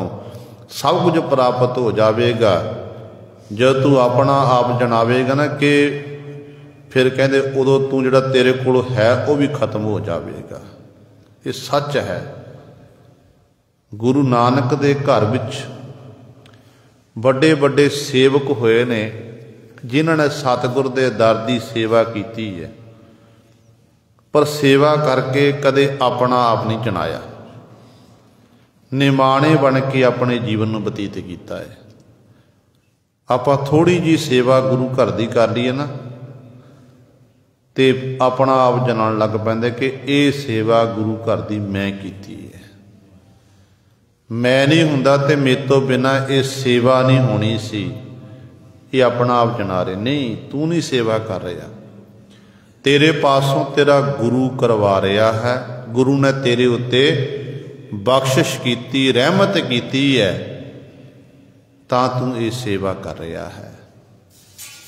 [SPEAKER 1] सब कुछ प्राप्त हो जाएगा। जब तू अपना आप जनावेगा ना कि फिर कहते उदों तू जिहड़ा तेरे कोल है वो भी खत्म हो जाएगा। ये सच है। गुरु नानक दे घर विच बड़े बड़े सेवक होए ने जिन्होंने सतगुर दे दर की सेवा की है, पर सेवा करके कदे अपना आप नहीं जनाया, निमाणे बन के अपने जीवन को बतीत किया है। आप थोड़ी जी सेवा गुरु घर की कर लीए ना तो अपना आप जनान लग पैंदे कि ये सेवा गुरु घर की मैं की है, मैं नहीं हुंदा ते मेरे तो बिना ये सेवा नहीं होनी सी। ये अपना आप जना रहे, नहीं तू नहीं सेवा कर रहा, तेरे पासों तेरा गुरु करवा रहा है। गुरु ने तेरे उत्ते बख्शिश की, रहमत की है, तां तू ये सेवा कर रहा है।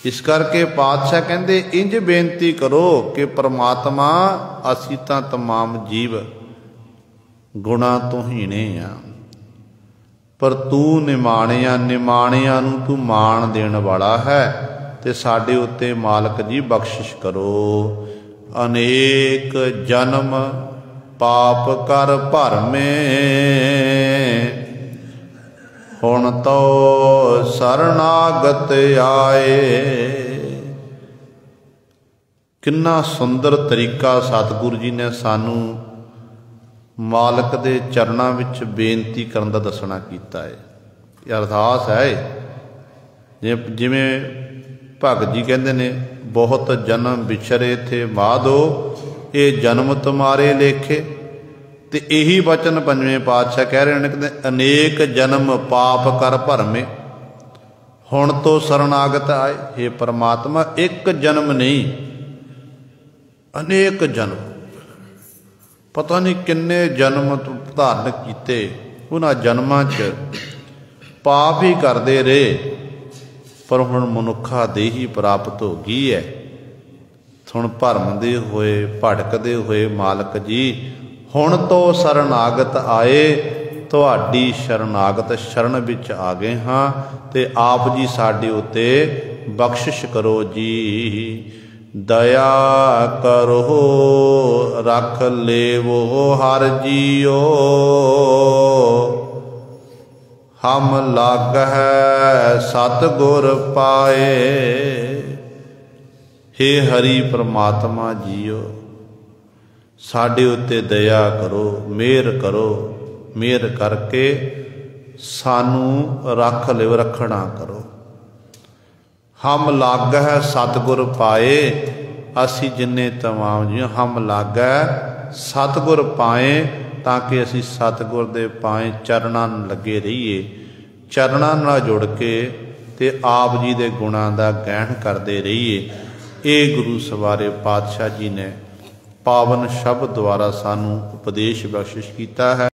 [SPEAKER 1] इस करके पातशाह कहते इंज बेनती करो कि परमात्मा असी तां तमाम जीव गुणा तो हीणे आ, पर तू निमाणिया निमाणिया नूं तू मान देण वाला है, ते साडे उत्ते मालक जी बख्शिश करो। अनेक जन्म पाप कर भरमे, हुण तो शरणागत आए। किन्ना सुंदर तरीका सतगुरु जी ने सानू मालक दे चरणां विच बेनती करन दा दसना कीता है। ये अरदास है, जिवें भगत जी कहंदे ने बहुत जन्म बिछरे थे माधो, ये जन्म तुम्हारे लेखे। ते यही वचन पंजवें पातशाह कह रहे हैं, कहते अनेक जन्म पाप कर भरमे, हुण तो शरणागत आए। हे परमात्मा, एक जन्म नहीं, अनेक जन्म, पता नहीं किन्ने जन्म धारण किए, उन्हां जन्मां च पाप ही करते रहे, पर हुण मनुखा देही प्राप्त हो गई है। हुण भरमदे होए भटकदे होए मालक जी हुण तो शरणागत आए, तुहाडी शरणागत शरण विच आ गए हाँ, ते आप जी साडे उत्ते बख्शिश करो जी। दया करो रख लेवो हर जियो, हम लग है सतगुर पाए। हे हरि परमात्मा जीओ, साडे उत्ते दया करो, मेहर करो, मेहर करके सानू रख लिव, रखना करो। हम लग है सतगुर पाए, असी जिन्ने तमाम जी हम लग है सतगुर पाए, ताकि असी सतगुर दे पाए चरणां लगे रहीए, चरणां नाल जुड़ के ते आप जी दे गुणां दा गहन करते रहीए। ये गुरु सवारे पातशाह जी ने पावन शब्द द्वारा सानू उपदेश बख्शिश कीता है।